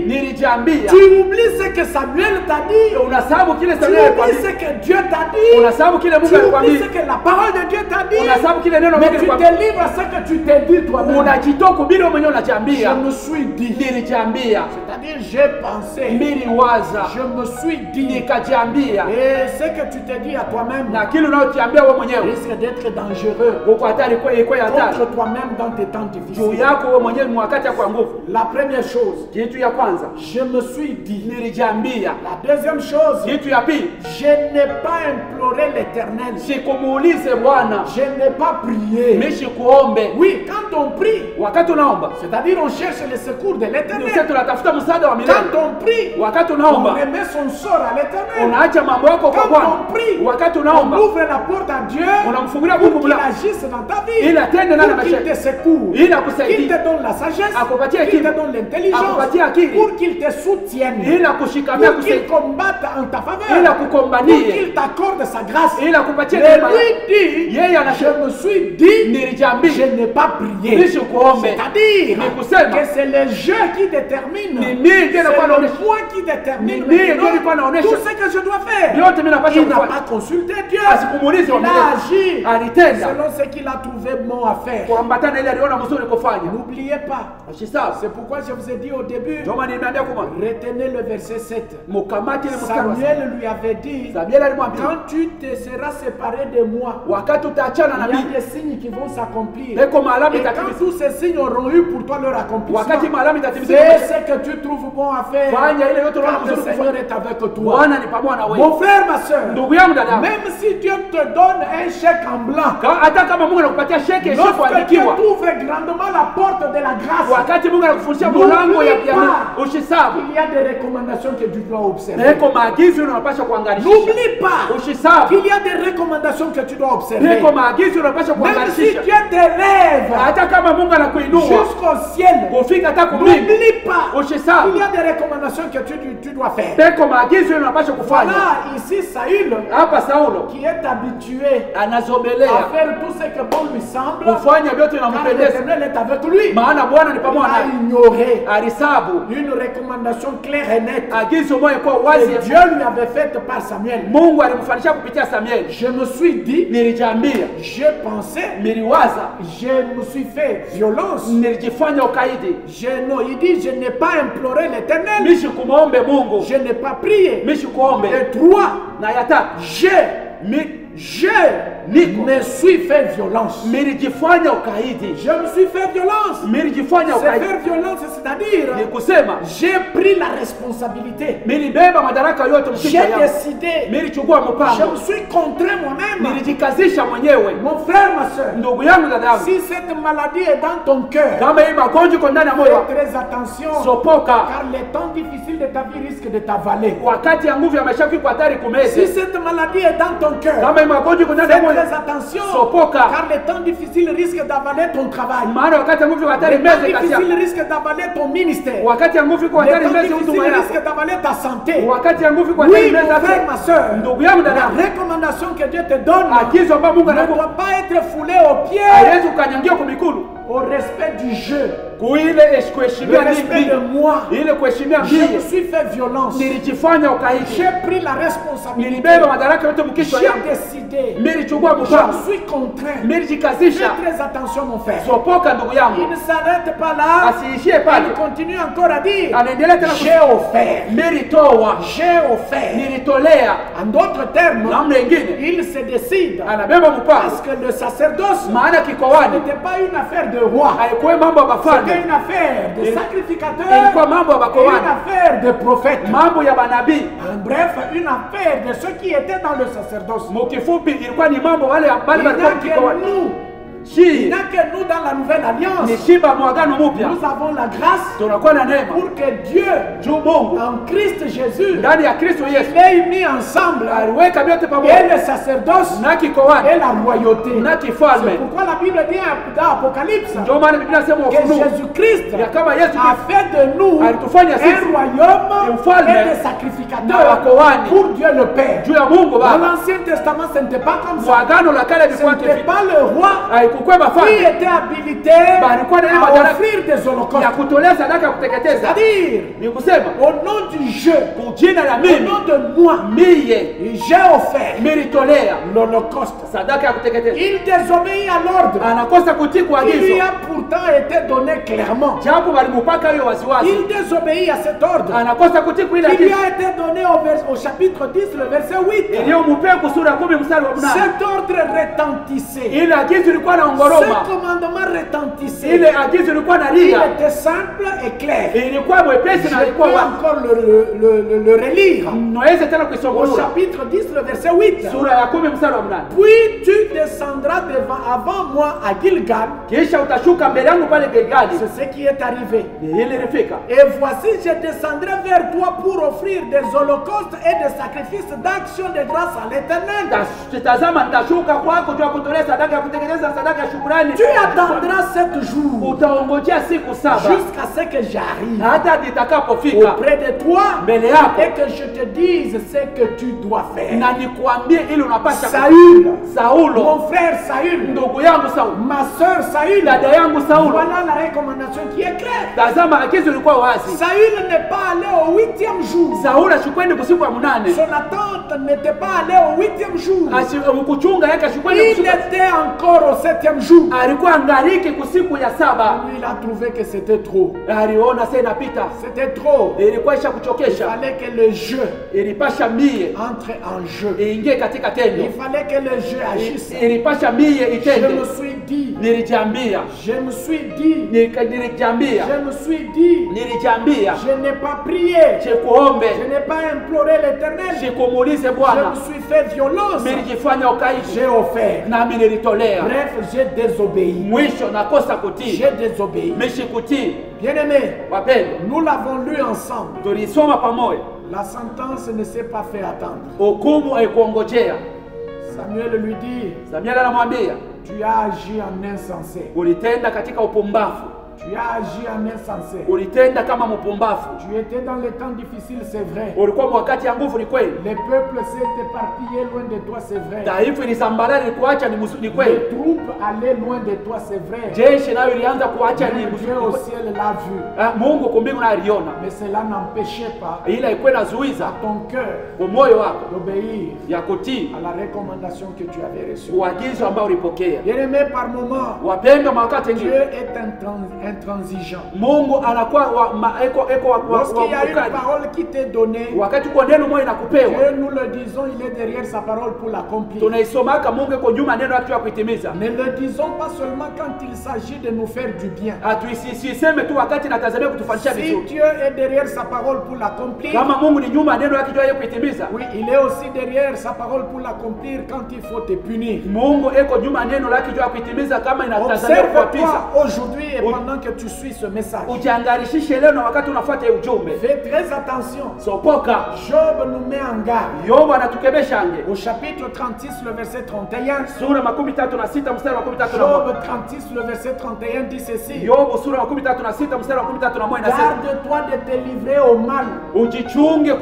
nilijiambia, tu oublies ce que Samuel t'a dit, unasahau kile tu Samuel oublies alikwambia, ce que Dieu t'a dit, unasahau kile tu Mungu oublies alikwambia, ce que la parole de Dieu t'a dit, unasahau kile neno la mais Mungu tu alikwambia, te livres à ce que tu t'es dit toi-même. unajitoa kubili wewe mwenyewe Je unajiambia. me suis dit, Nilijiambia, c'est-à-dire j'ai pensé, niliwaza, je me suis dit, nikajiambia, et ce que tu te dis à toi-même na kile unayojiambia wewe mwenyewe risque d'être dangereux uko hatari, kwa hatari contre toi-même dans tes temps juu difficiles. yako wewe mwenyewe ni wakati yako wa nguvu. La première chose, Kitu ya kwanza je me suis dit. nilijiambia. La deuxième chose, Kitu ya pili je n'ai pas imploré l'Éternel. sikumuulize Bwana, Je n'ai pas prié. mimi sikuombe. Oui, quand on prie, Wakati unaomba c'est-à-dire on cherche le secours de sisi l'Éternel. tunatafuta msaada wa milele. Quand on prie, Wakati on unaomba remet son sort à l'Éternel. unaacha mambo yako kwa Quand Bwana. on prie, Wakati on unaomba ouvre la porte à Dieu unamfungulia pour Mungu qu'il mlango agisse dans ta vie, ili atende ndani ya pour maisha qu'il te yako, secoue, ili qu'il akusaidie, te donne la sagesse, akupatie qu'il te hekima, donne l'intelligence, akupatie akili, pour qu'il te soutienne, ili akushikamia, pour qu'il combatte en ta ili faveur, pour akukombanie, qu'il t'accorde sa grâce. ili akupatie Mais neema. lui dit, Yeye anasema je me suis dit, nilijiambia, je n'ai pas prié. mimi sikuombe. C'est-à-dire Ni kusema que c'est le jeu qui détermine, ni mimi ndiye c'est nakuwa le naonesha, point qui détermine Ni mimi ndiye maintenant nilikuwa naonesha tout ce que je dois faire. yote mimi napaswa Il n'a kufanya. pas consulté Dieu. Asikumuulize wa Il a milele, agi alitenda selon ce qu'il a trouvé bon à faire. kuambatana ile aliona mzuri kufanya. N'oubliez pas, Usisahau. c'est pourquoi je vous ai dit au début, Ndio maana nimeambia kuma retenez le verset verset 7. Mukamati ile mstari wa saba. Samuel lui avait dit, Samuel alimwambia, quand tu te seras séparé de moi, wakati utaachana na il y a mimi, des signes qui vont s'accomplir. peko malami Et quand itatimizwa. tous ces signes auront eu pour toi leur accomplissement, Wakati malami itatimizwa, c'est ce que tu trouves bon à faire. fanya ile yote unaona Car le mzuri Seigneur kufanya. est avec toi. Bwana ni pamoja na Mon wewe. frère, ma soeur, Ndugu yangu, dada yangu, même si Dieu te donne un chèque en blanc, hata kama Mungu anakupatia sheke sio lorsque Dieu kuandikiwa, t'ouvre grandement la porte de la grâce, wakati Mungu anakufundisha N'oublie mlango ya pas. ushisabu, il y a des recommandations que tu dois observer. peko maagizo unapaswa kuangalisha. N'oublie pas Ushisabu, qu'il y a des recommandations que tu dois observer. peko maagizo unapaswa Même si kuangalisha. Dieu t'élève Hata kama Mungu anakuinua jusqu'au ciel, kufika hata kumbingu, n'oublie pas ushisabu, qu'il y a des recommandations que tu dois faire. peko maagizo unapaswa kufanya. Voilà, ici Saül, Hapa Saulo qui est habitué à anazobelea faire tout ce que bon lui semble, kufanya vyote car vinampendeza, l'Éternel est avec lui. maana Bwana ni Il pamoja a naye. ignoré Alisabu une recommandation claire et nette agizo moja kwa que wazi, Dieu lui avait faite par Samuel. Mungu alimfanisha kupitia Samuel. Je me suis dit, Nilijambia, j'ai pensé, niliwaza, je me suis fait violence. nilijifanya ukaidi, Non, il dit, je n'ai pas imploré l'Éternel, mishi kumwombe Mungu, je n'ai pas prié. mishi kuombe. Et trois, Na ya tatu, je me suis fait violence. nilijifanya ukaidi, Je me suis fait violence. nilijifanya C'est ukaidi, faire violence, c'est-à-dire, ni kusema j'ai pris la responsabilité. nilibeba madaraka yote J'ai mkichwa yangu, décidé. nilichukua Je mpango, me suis contraint moi-même. nilijikazisha mwenyewe. Mon frère, ma soeur, Ndugu yangu, dada yangu, si cette maladie est dans ton cœur, kama hii magonjwa iko ndani ya moyo wako, fais très attention, sopoka, car les temps difficiles de ta vie risquent de t'avaler. wakati ya nguvu ya maisha yako iko hatari Si kumeze. cette maladie est dans ton cœur, Kama hii magonjwa iko ndani ya fais moyo, très attention, sopoka, car les temps difficiles risquent d'avaler ton travail. maana wakati ya nguvu iko hatari Les temps meze kazi difficiles yako, risquent d'avaler ton ministère. wakati ya nguvu iko Les hatari temps meze huduma difficiles yako, risquent d'avaler ta santé. wakati ya nguvu iko hatari Oui, meze mon frère, afya. ma soeur, Ndugu yangu, dada la yangu, recommandation que Dieu te donne agizo ambayo Mungu ne anakupa doit pas être foulée aux pieds haiwezi ukanyangia kwa mikono, au respect du jeu, kuile le kuheshimia respect de mimi, moi. ile kuheshimia Je me mimi, suis fait violence. nilijifanya ukaidi, J'ai pris la responsabilité. nilibeba madaraka yote mkichwa J'ai yangu, décidé. nilichukua Je mpango, suis contraint. Fais nilijikazisha. très attention, mon frère. Sopoka ndugu Il yangu, ne s'arrête pas là. asiishie pale, Il continue encore à dire, anaendelea tena j'ai offert. nilitoa, J'ai offert. nilitolea. En d'autres termes, Namna ingine il se décide. anabeba Parce mpango, que le sacerdoce maana ce kikoani n'était pas une affaire de roi. haikuwa mambo ya C'était mafalme, une affaire de Il- sacrificateurs ilikuwa mambo ya et une makoani, affaire de prophètes. mambo ya manabii. En bref, une affaire de ceux qui étaient dans le sacerdoce. Mukifupi ilikuwa ni mambo wale Il wale n'y walikuwa a que kikoani. nous, il Shi n'y a que nous dans la nouvelle alliance. ni shiba mwagano mpya, Nous avons la grâce tunakuwa na neema pour que Dieu, juu Mungu en Christ Jésus, ndani ya Kristo Yesu l'ait mis ensemble aliweka vyote et pamoja, le sacerdoce na kikoani et la royauté. na C'est kifalme. pourquoi la Bible dit dans Apocalypse Ndio maana Biblia inasema que Ufunuo Jésus-Christ ya kama Yesu a fait de nous alitufanya sisi un royaume ufalme et des na sacrificateurs wakoani pour Dieu le Père. juu ya Mungu Dans Baba. l'Ancien Testament, ce n'était pas comme ça. Mwagano la kale Ce ilikuwa n'était kivi, pas le roi haikukuwa qui mafalme était habilité Balikuwa na ile à madaraka offrir des ya holocaustes. kutolea sadaka ya kuteketeza. C'est-à-dire, Ni kusema au nom du jeu, kwa jina la au mimi nom de moi, miye j'ai offert nilitolea l'holocauste. sadaka ya kuteketeza. Il désobéit à l'ordre Anakosa kutii qui lui kuagizo, a pourtant été donné clairement. japo walimupaka hiyo waziwazi. Il désobéit à cet ordre Anakosa kutii kuile qui lui agizo a été donné au chapitre 10, le verset 8. iliyomupea kusura 10 mstari wa 8. Cet ordre retentissait. Ile agizo ilikuwa na Ce ngoroma, commandement retentissait. ile agizo ilikuwa na Il ria, était simple et clair. ilikuwa mwepesi Je na peux ilikuwa wazi. encore le relire. Naweza tena Au kuisomolea chapitre 10, le verset 8. sura ya 10 mstari wa 8. Puis tu descendras avant moi à Gilgal. Kisha utashuka mbele yangu pale Gilgali. C'est ce qui est arrivé. Ile ilifika. Et voici, je descendrai vers toi pour offrir des holocaustes et des sacrifices d'action de grâce à l'Éternel. Tazama nitashuka kwako juu ya kutolea sadaka ya kuteketeza, sadaka ya shukrani. Tu attendras 7 jours Utaongojea siku 7 jusqu'à ce que j'arrive hata nitakapofika auprès de toi mbele yako et que je te dise ce que tu dois faire. na nikuambie ili unapasha. Saül, Saulo, mon frère Saül, ndugu yangu Saulo, ma soeur Saül, dada yangu Saulo, voilà la recommandation qui est claire. tazama agizo lilikuwa wazi. Saül n'est pas allé au 8e jour. Saulo ashukwendi kusiku ya 8. Son attente n'était pas allée au 8e jour. Mkuchunga yake ashukwendi Il kusiku. était encore au 7e 7e jour. alikuwa angaliki kusiku ya saba. Lui, il a trouvé que c'était trop. Aliona sasa inapita, C'était trop. ilikuwa isha Il kuchokesha, fallait que le jeu ilipasha mie entre en jeu. iingie katika tendo, Il fallait que le jeu agisse. ilipasha mie Je itende. me suis dit, Nilijambia, je me suis dit, nilijambia, je me suis dit, nilijambia, je n'ai pas prié, chikuombe, je n'ai pas imploré l'Éternel, chikumuulize je Bwana, me suis fait violence, nilijifanya ukaishi, j'ai offert. nami nilitolea. Bref, j'ai désobéi. Mwisho nakosa kutii, J'ai désobéi. mishikutii. Bien-aimés, Wapendwa, nous l'avons lu ensemble. tulisoma pamoja, La sentence ne s'est pas fait attendre. hukumu haikuongojea. Samuel lui dit, Samueli anamwambia, tu as agi en insensé. ulitenda katika upumbavu, Tu as agi en insensé. ulitenda kama mpumbavu. Tu étais dans les temps difficiles, c'est vrai. Ulikuwa wakati ya nguvu, ni kweli. Les peuples s'est éparpillé loin de toi, c'est vrai. Taifa ilisambara, likuacha, ni Les kweli. troupes allaient loin de toi, c'est vrai. Jeshi nayo ilianza kuacha, Même Dieu au ni ciel l'a vu. Mungu kumbingu na aliona, Mais cela n'empêchait pas ila ilikuwa inazuiza ton cœur umoyo wako d'obéir ya kutii à la recommandation que tu avais reçue. uagizo ambao ulipokea. Bien-aimé, par moments, Wapendwa, wakati Dieu mwingine est intransigeant. Mungu anakuwa Lorsqu'il y a une ukali. parole qui t'est donnée, Wakati kwa neno moja inakupewa, Dieu, nous le disons, il est derrière sa parole pour l'accomplir. tunaisomaka Mungu iko nyuma neno lake ya kuitimiza. Ne le disons pas seulement quand il s'agit de nous faire du bien. Hatuisiseme tu wakati natazamia kutufanyisha Si vizuri. Dieu est derrière sa parole pour l'accomplir, Kama Mungu ni nyuma neno lake ya kuitimiza, oui, il est aussi derrière sa parole pour l'accomplir quand il faut te punir. Mungu eko nyuma neno lake ya kuitimiza kama inatazamia kuwapiza. Observe-toi aujourd'hui et pendant que tu suis ce message. Ujiangarishishe leo na wakati unafuata ujumbe. Fais très attention. Sopoka. Job nous met en garde. Yobu anatukebesha nge. Au chapitre 36, le verset 31. Sura 36 mstari wa 31. Job 36, le verset 31 dit ceci. Yobu sura 36 mstari wa 31 inasema, garde-toi de te livrer au mal, ujichunge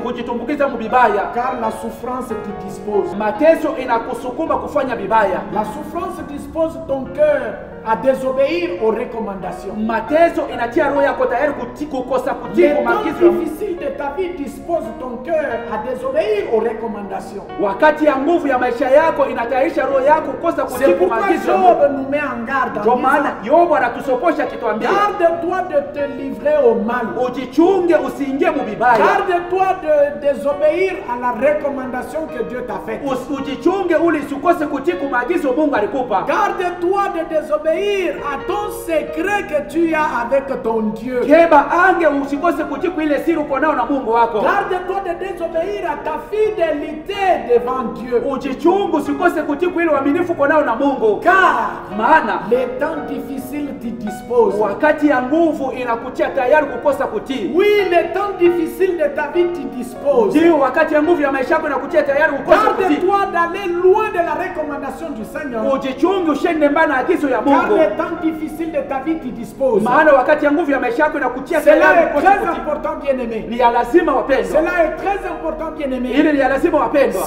kujitumbukiza mubibaya, car la souffrance te dispose. mateso inakusukuma kufanya vibaya. La souffrance dispose ton cœur à désobéir aux recommandations. Mateso inatia roho yako tayari kukosa kutii Les temps maagizo. difficiles de ta vie disposent ton cœur à désobéir aux recommandations. Wakati ya nguvu ya maisha yako inatayarisha roho yako kukosa kutii C'est pourquoi maagizo. Job nous met en garde Ndio en maana disant, Yobu anatusoposha akituambia, garde-toi de te livrer au mal. ujichunge usiingie mubibaya. Garde-toi de désobéir à la recommandation que Dieu t'a faite. Ujichunge uli usikose kutii maagizo Mungu alikupa. Garde-toi de désobéir à ton secret que tu as avec ton Dieu. Keba ange usikose kutii ile siri uko nayo na Mungu wako. Garde-toi de désobéir à ta fidélité devant Dieu. Ujichunge usikose kutii ile uaminifu uko nayo na Mungu. Car Maana les temps difficiles t'y disposent. wakati ya nguvu inakutia tayari kukosa kutii. Oui, les temps difficiles de ta vie t'y disposent. Ndio wakati ya nguvu ya maisha yako inakutia tayari kukosa kutii. Garde-toi d'aller loin de la recommandation du Seigneur. Ujichunge ushende mbali na agizo ya Car Mungu. les temps difficiles de ta vie t'y disposent. Maana wakati ya nguvu ya maisha yako inakutia Cela tayari est kukosa très kutii. important, bien-aimé. Ni ya lazima wapendwa. Cela est très important, bien-aimé. Ile ni ya lazima wapendwa.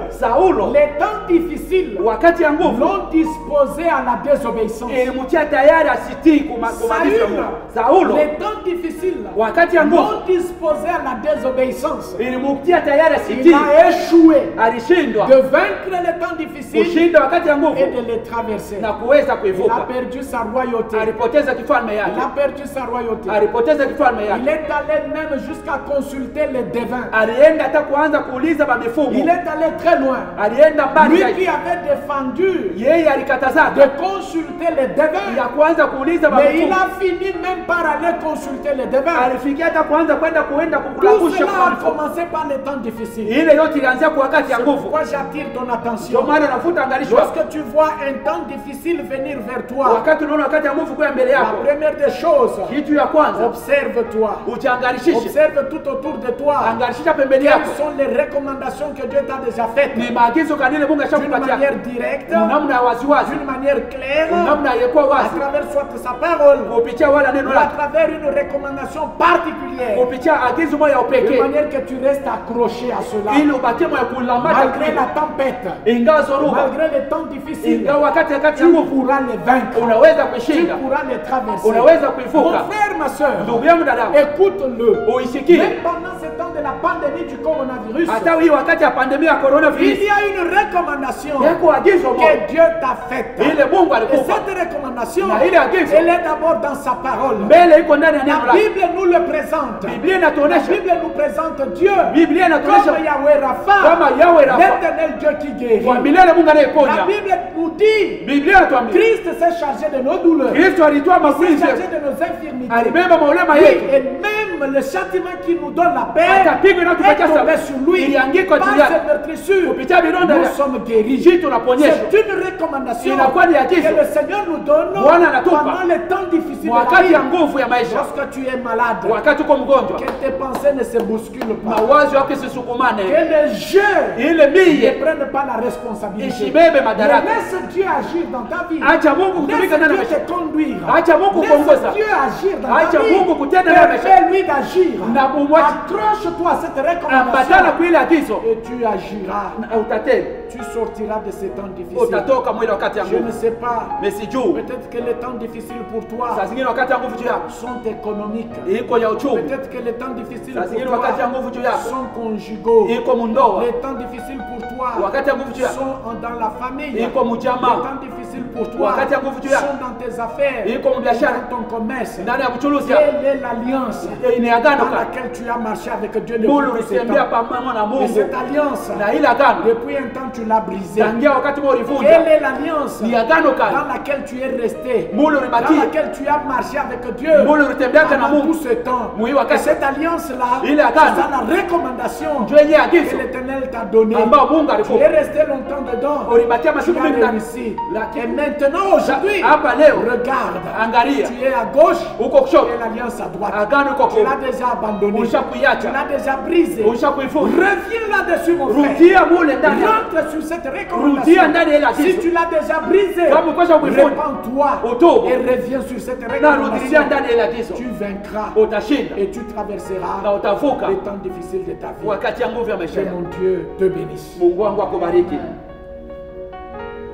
Saulo les temps difficiles wakati ya nguvu l'ont disposé à la désobéissance. ilimtia tayari asitii kumaagizo ya Mungu. Saulo les temps difficiles wakati ya nguvu l'ont disposé à la désobéissance. ilimtia tayari Il asitii. a échoué Alishindwa de vaincre les temps difficiles kushinda wakati ya et nguvu de les traverser. na kuweza Il a kuivuka. perdu sa royauté. Alipoteza kifalme Il a yake, perdu sa royauté. alipoteza kifalme Il yake. est allé même jusqu'à consulter les devins. Alienda hata kuanza kuuliza bamifugo, Il est allé très loin. alienda mbali Lui zaidi. qui avait défendu Yeye alikataza de consulter les devins. ya kuanza kuuliza Mais il bamifugo, a fini même par aller consulter les devins. alifikia hata kuanza kwenda Tout kukulabusha cela kwa a mifugo. commencé par les temps difficiles. Ile yote ilianzia kwa wakati ya C'est nguvu. pourquoi j'attire ton Ndio attention. maana nafuta angalisho, Lorsque tu vois un temps difficile venir vers toi, wakati unaona wakati ya nguvu kwa mbele la yako, première des choses, kitu ya kwanza observe-toi. ujiangalishishe, Observe tout autour de toi. angalishisha pembeni Quelles yako. sont les recommandations que Dieu t'a déjà faites? Ni maagizo kanile Mungu D'une ashakupatia manière directe, namna ya waziwazi, d'une manière claire, namna yekuwa à wazi, travers soit sa parole, kupitia wala neno ou à lake, travers une recommandation particulière, kupitia agizo moja ya de upekee, manière que tu restes accroché à cela. ili ubakie moyo kulambata Malgré la tempête, ingawa zoruba, malgré les temps difficiles, ingawa wakati ya tu nguvu pourras les vaincre. unaweza Tu kushinda, pourras les traverser. unaweza Mon kuivuka. frère, ma soeur, Ndugu yangu, dada, écoute-le. uisikie Même pendant ce temps de la pandémie du coronavirus, hata hii wakati ya pandemia ya il coronavirus, y a une recommandation yako agizo moja que Dieu t'a faite. ile Mungu Et alikupa, cette recommandation, na ile agizo elle est d'abord dans sa parole. mbele iko ndani ya neno La lake. Bible nous le présente. Biblia La inatuonesha, Bible nous présente Dieu Biblia comme inatuonesha Yahweh Rapha, kama Yahweh Rapha, l'éternel Dieu qui guérit. kwa milele Mungu La anayeponya. Bible nous dit, Biblia inatuambia Christ s'est chargé de nos douleurs, Kristo alitoa il s'est magonjwa, chargé de nos infirmités. alibeba maulema Oui, yetu, et même le châtiment qui nous donne la paix hata pigo est inatupatia tombé sababu sur lui. iliangikwa Par juu yake. cette meurtrissure, Kupitia vidonda nous vya sommes guéris. sisi tunaponyeshwa. C'est une recommandation Inakuwa ni agizo que le Seigneur nous donne Bwana anatupa pendant les temps difficiles de la wakati vie. ya nguvu ya maisha, Lorsque tu es malade, wakati uko mgonjwa, que tes pensées ne se bousculent pas, mawazo yako que isisukumane, les jeux ile ne miye prennent pas la responsabilité. isibebe Mais madaraka. laisse Dieu agir dans ta vie. Acha Mungu Laisse kutumika ndani ya Dieu maisha, te conduire. acha Mungu kuongoza, Laisse Dieu agir dans ta acha vie. Mungu kutenda ndani ya maisha, Permets-lui d'agir. na umwache Accroche-toi à cette ambatana recommandation kwa ile agizo, et tu agiras. na utatenda, Tu sortiras de ces temps difficiles. utatoka mwile wakati ya Je ne nguvu. sais pas. Mais sijui Peut-être que les temps difficiles pour toi saa zingine wakati ya nguvu juu yako sont économiques. iko ya uchumi, Peut-être que les temps difficiles saa pour zingine wakati ya toi nguvu juu yako sont conjugaux. iko mundoa, Les temps difficiles pour toi wakati ya nguvu juu yako sont dans la famille. iko Les mujamaa, temps difficiles pour toi wakati ya nguvu juu yako sont dans tes affaires, iko mubiashara, dans ton commerce. ndani ya kuchuruzi yako. Quelle est l'alliance Ni agano dans kali laquelle tu as marché avec Dieu Mungu depuis ce ulitembea temps? pamoja na Et Mungu, cette alliance, na ile agano depuis un temps tu l'as brisée. tangia wakati mwa Quelle ulivunja, est l'alliance ni agano kali dans laquelle tu es resté, Mungu dans ulibakia, laquelle tu as marché avec Dieu Mungu ulitembea na pendant Mungu. tout ce temps? Oui, Et wakati cette alliance-là, ile c'est agano ça la recommandation ndio yenye que agizo l'Éternel t'a donnée. ambao Mungu Tu es alikupa, resté longtemps dedans. ulibakia Tu masiku as mingi ndani, réussi. Et lakini maintenant, aujourd'hui, hapa leo regarde. angalia, Tu es à gauche uko et kushoto, l'alliance à droite. agano iko Tu l'as kuume, déjà abandonné. Tu ushakuiacha, l'as déjà brisé. ushakuifunga. Reviens là-dessus, mon frère. Rudia mule ndani, Rentre sur cette rudia recommandation. ndani ya ile Si agizo, tu l'as déjà brisé, kama ukosha kuifunga, répands-toi utubu et reviens sur cette na rudilia recommandation. ndani ya ile agizo, Tu vaincras utashinda et tu traverseras na utavuka les temps difficiles de ta vie. wakati ya nguvu ya maisha Que yako. mon Dieu te bénisse. Mungu wangu akubariki,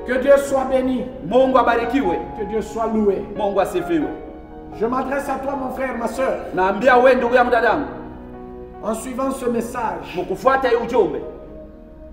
Que Dieu soit béni. Mungu abarikiwe, Que Dieu soit loué. Mungu asifiwe. Je m'adresse à toi, mon frère, ma soeur, Naambia wewe ndugu yangu, dadangu, en suivant ce message. mkufuata hii ujumbe,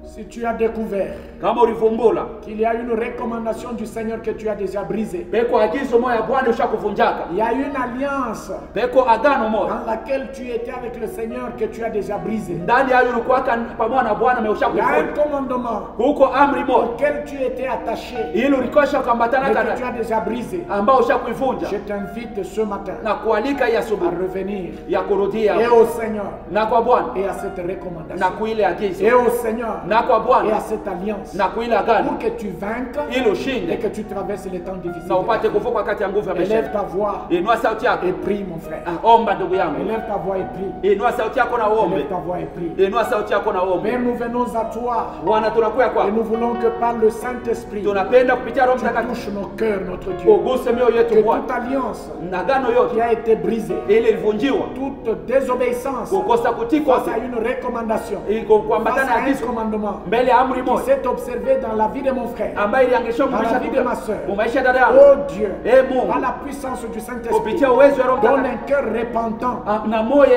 Si tu as découvert kama ulivumbula qu'il y a une recommandation du Seigneur que tu as déjà brisée, peko agizo moya ya Bwana ushakuvunjaka, il y a une alliance peko agano moja dans laquelle tu étais avec le Seigneur que tu as déjà brisée. ndani yayo ulikuwaka pamoja na Bwana Il y a un umeshakufunja, commandement huko amri moja auquel tu étais attaché ili ulikosha mais ukambatana que tu kana as déjà brisé. ambao ushakuivunja, Je t'invite ce matin na kualika hii à asubuhi revenir ya kurudia et au Seigneur na kwa Bwana et à cette na recommandation kuile agizo et au Seigneur na kwa et à Bwana cette alliance na kuile pour agano que tu vainques ili et ushinde que tu traverses les temps difficiles. na upate kuvuka wakati ya nguvu ya maisha Élève yako. ta voix Inua sauti yako, et prie, mon frère. omba ndugu yangu, Élève ta voix et prie. inua sauti yako na uombe, Élève ta voix et prie. inua sauti yako na uombe. Père, nous venons à toi Bwana, tunakuya et kwako, nous voulons que par le Saint-Esprit, tunapenda kupitia Roho tu Mtakatifu touches nos cœurs, notre Dieu. uguse mioyo Que yetu Bwana, toute alliance na agano yote qui a été brisée, ili ilivunjiwa, toute désobéissance kukosa kutii face kote à une recommandation, iko face kuambatana à na un agizo commandement mbele ya amri qui moja s'est observé dans la vie de mon frère. ambayo iliangishwa Dans la maisha vie ya de ma sœur. maisha ya dada yangu. Oh Dieu, Eh Mungu, par la puissance du Saint-Esprit, kupitia uwezo wa Roho donne Mtakatifu un cœur repentant. na moyo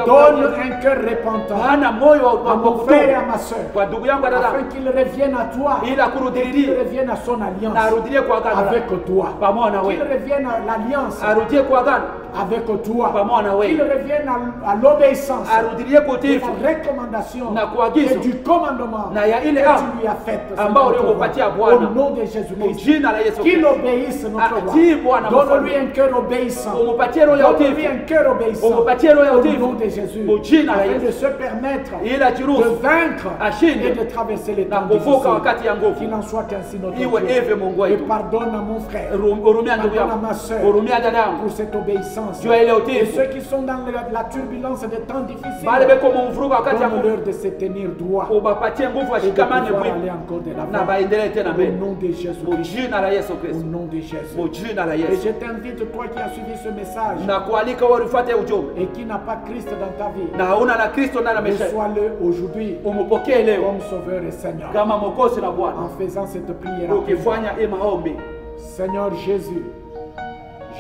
Donne un cœur repentant hana moyo à wa mon frère et à kutubu ma soeur, kwa ndugu yangu dada afin qu'il revienne à toi, ili qu'il akurudililie revienne à son na alliance arudie kwa agano avec toi, pamoja na qu'il wewe, revienne à l'alliance arudie kwa agano avec toi, pamoja na qu'il wewe, revienne à l'obéissance arudilie kwa de utiifu la recommandation na kuagizo et du commandement na ya ile que amri tu lui as fait ambao uliompatia Bwana. au nom de Jésus-Christ. Jina la Yesu Qu'il Kristo, obéisse notre atii roi. Bwana Donne-lui mfalme, un cœur obéissant. umupatie roho ya Donne-lui utiifu, un cœur obéissant. umupatie roho ya Au nom utiifu de Jésus. mu jina la Afin de Yesu, se permettre ili de ajiruhusu vaincre ashinde et de traverser les na temps kuvuka difficiles. wakati ya nguvu. Qu'il en soit ainsi notre Iwe Dieu. hivyo Mungu Et wetu. pardonne à mon frère Hurumia ndugu Pardonne à yangu, ma sœur hurumia dada yangu, pour cette obéissance. juu ya ile Et utiifu. ceux qui sont dans la turbulence des temps difficiles, Bale beko mumvuruga wakati ya nguvu, donne-leur de se tenir droit ubapatie nguvu et de washikamane pouvoir aller mwili encore de na l'avant. baendelee tena Au mbele nom de Jésus. mu jina la Yesu Au Kristo, nom de Jésus. mu jina la Et Yesu. je t'invite, toi qui as suivi ce message Na kualika wewe ufuate ujumbe et qui n'a pas Christ dans ta vie, na hauna na Kristo ndani ya maisha yako, reçois-le aujourd'hui umupokee leo comme Sauveur et Seigneur. kama Mwokozi na En Bwana, faisant cette prière, après moi. ukifanya hii maombi. Seigneur Jésus,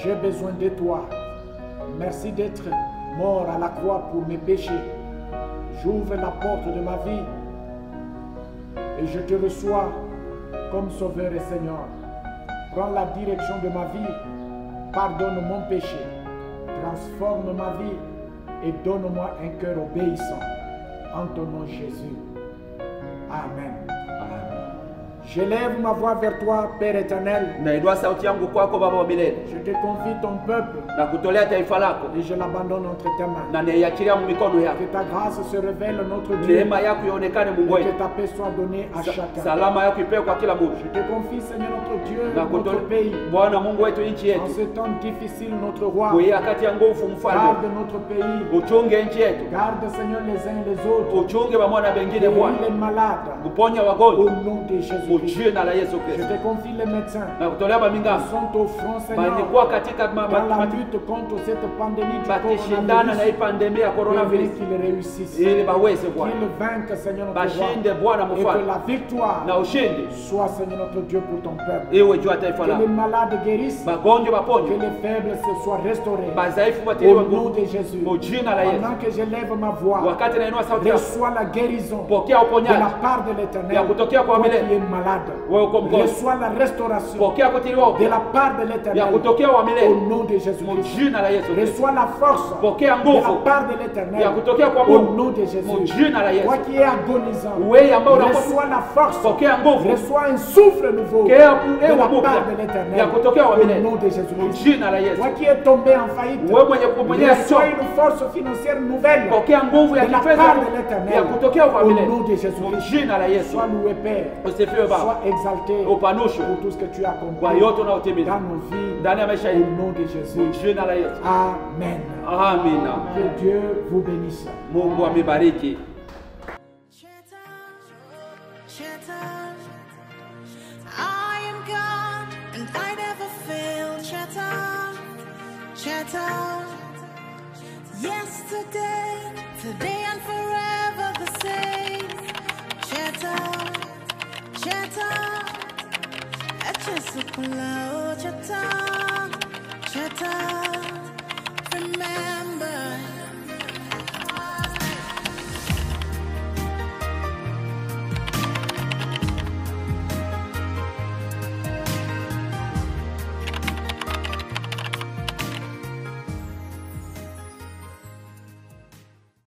j'ai besoin de toi. Merci d'être mort à la croix pour mes péchés. J'ouvre la porte de ma vie et je te reçois comme Sauveur et Seigneur. Prends la direction de ma vie, pardonne mon péché, transforme ma vie et donne-moi un cœur obéissant. En ton nom Jésus. Amen. J'élève ma voix vers toi, Père éternel. Nainua sauti yangu kwako Baba wa milele, Je te confie ton peuple na kutolea taifa lako et je l'abandonne entre tes mains. na naiachilia mikono yako. Que ta grâce se révèle, notre Dieu, Neema yako ionekane Mungu et wetu, que ta paix soit donnée à chacun. salama yako ipewe kwa kila mtu. Je te confie, Seigneur notre Dieu, Na notre kutolea pays. Bwana Mungu wetu nchi En yetu, ce temps difficile, notre roi, kwa wakati ya nguvu mfalme, garde notre pays. uchunge nchi yetu, Garde, Seigneur, les uns et les autres. uchunge pamoja na wengine Guéris Bwana, les malades. kuponya Au wagonjwa nom de Jésus-Christ. mjina la Yesu Je Kristo, te confie les médecins. na kutolea mamingamo Ils sont au front, Seigneur, balikuwa katika dans la lutte contre cette pandémie du bakishindana na hii coronavirus. pandemia ya Permets coronavirus qu'ils réussissent. ili baweze Bwana Qu'ils vainquent, Seigneur notre bashinde roi. Bwana Et que mfalme, la victoire na ushindi soit, Seigneur notre Dieu, pour ton peuple. iwe juu ya taifa Que les lako, malades guérissent. magonjwa Que maponywe, les faibles se soient restaurés. madhaifu watiliwe Au nom nguvu de Jésus. mjina la Yesu. Pendant que j'élève ma voix, Wakati nainua sauti yako, reçois la guérison pokea de la uponyaji, part de Ya l'Éternel. kutokea kwa Toi milele. qui es malade, wewe uko mgonjwa, reçois la restauration pokea kutiliwa de upya la part de ya l'Éternel. kutokea wa Au milele nom de Jésus-Christ. mjina la Yesu Kristo, Reçois la force pokea de la nguvu part de l'Éternel. ya kutokea kwa Au Mungu nom de Jésus. mjina la Yesu. Toi qui es agonisant, Wewe ambao unakuwa reçois la force. pokea nguvu Reçois un souffle nouveau de Pokea la hewa part de mpya ya l'Éternel. kutokea wa Au milele nom de Jésus-Christ. mjina la Yesu. Toi qui es tombé en faillite, Wewe mwenye kumwendea reçois choka, une force financière nouvelle pokea nguvu ya de la kifedha part de l'Éternel. ya kutokea kwa Au milele nom de Jésus-Christ. mjina la Yesu. Sois loué, Père. Usifiwe Baba, Sois exalté upanushwe pour tout ce que tu as kwa accompli yote unaotimiza dans nos vies. ndani ya maisha Au yetu nom de Jésus. mjina la Yesu. Amen. Amina. Que Dieu vous bénisse. Mungu amebariki. Shattered, I am God and I never fail. Shattered, shattered. Yesterday, today and forever the same. Shattered, shattered. Just a cloud. Shattered, shattered. Remember.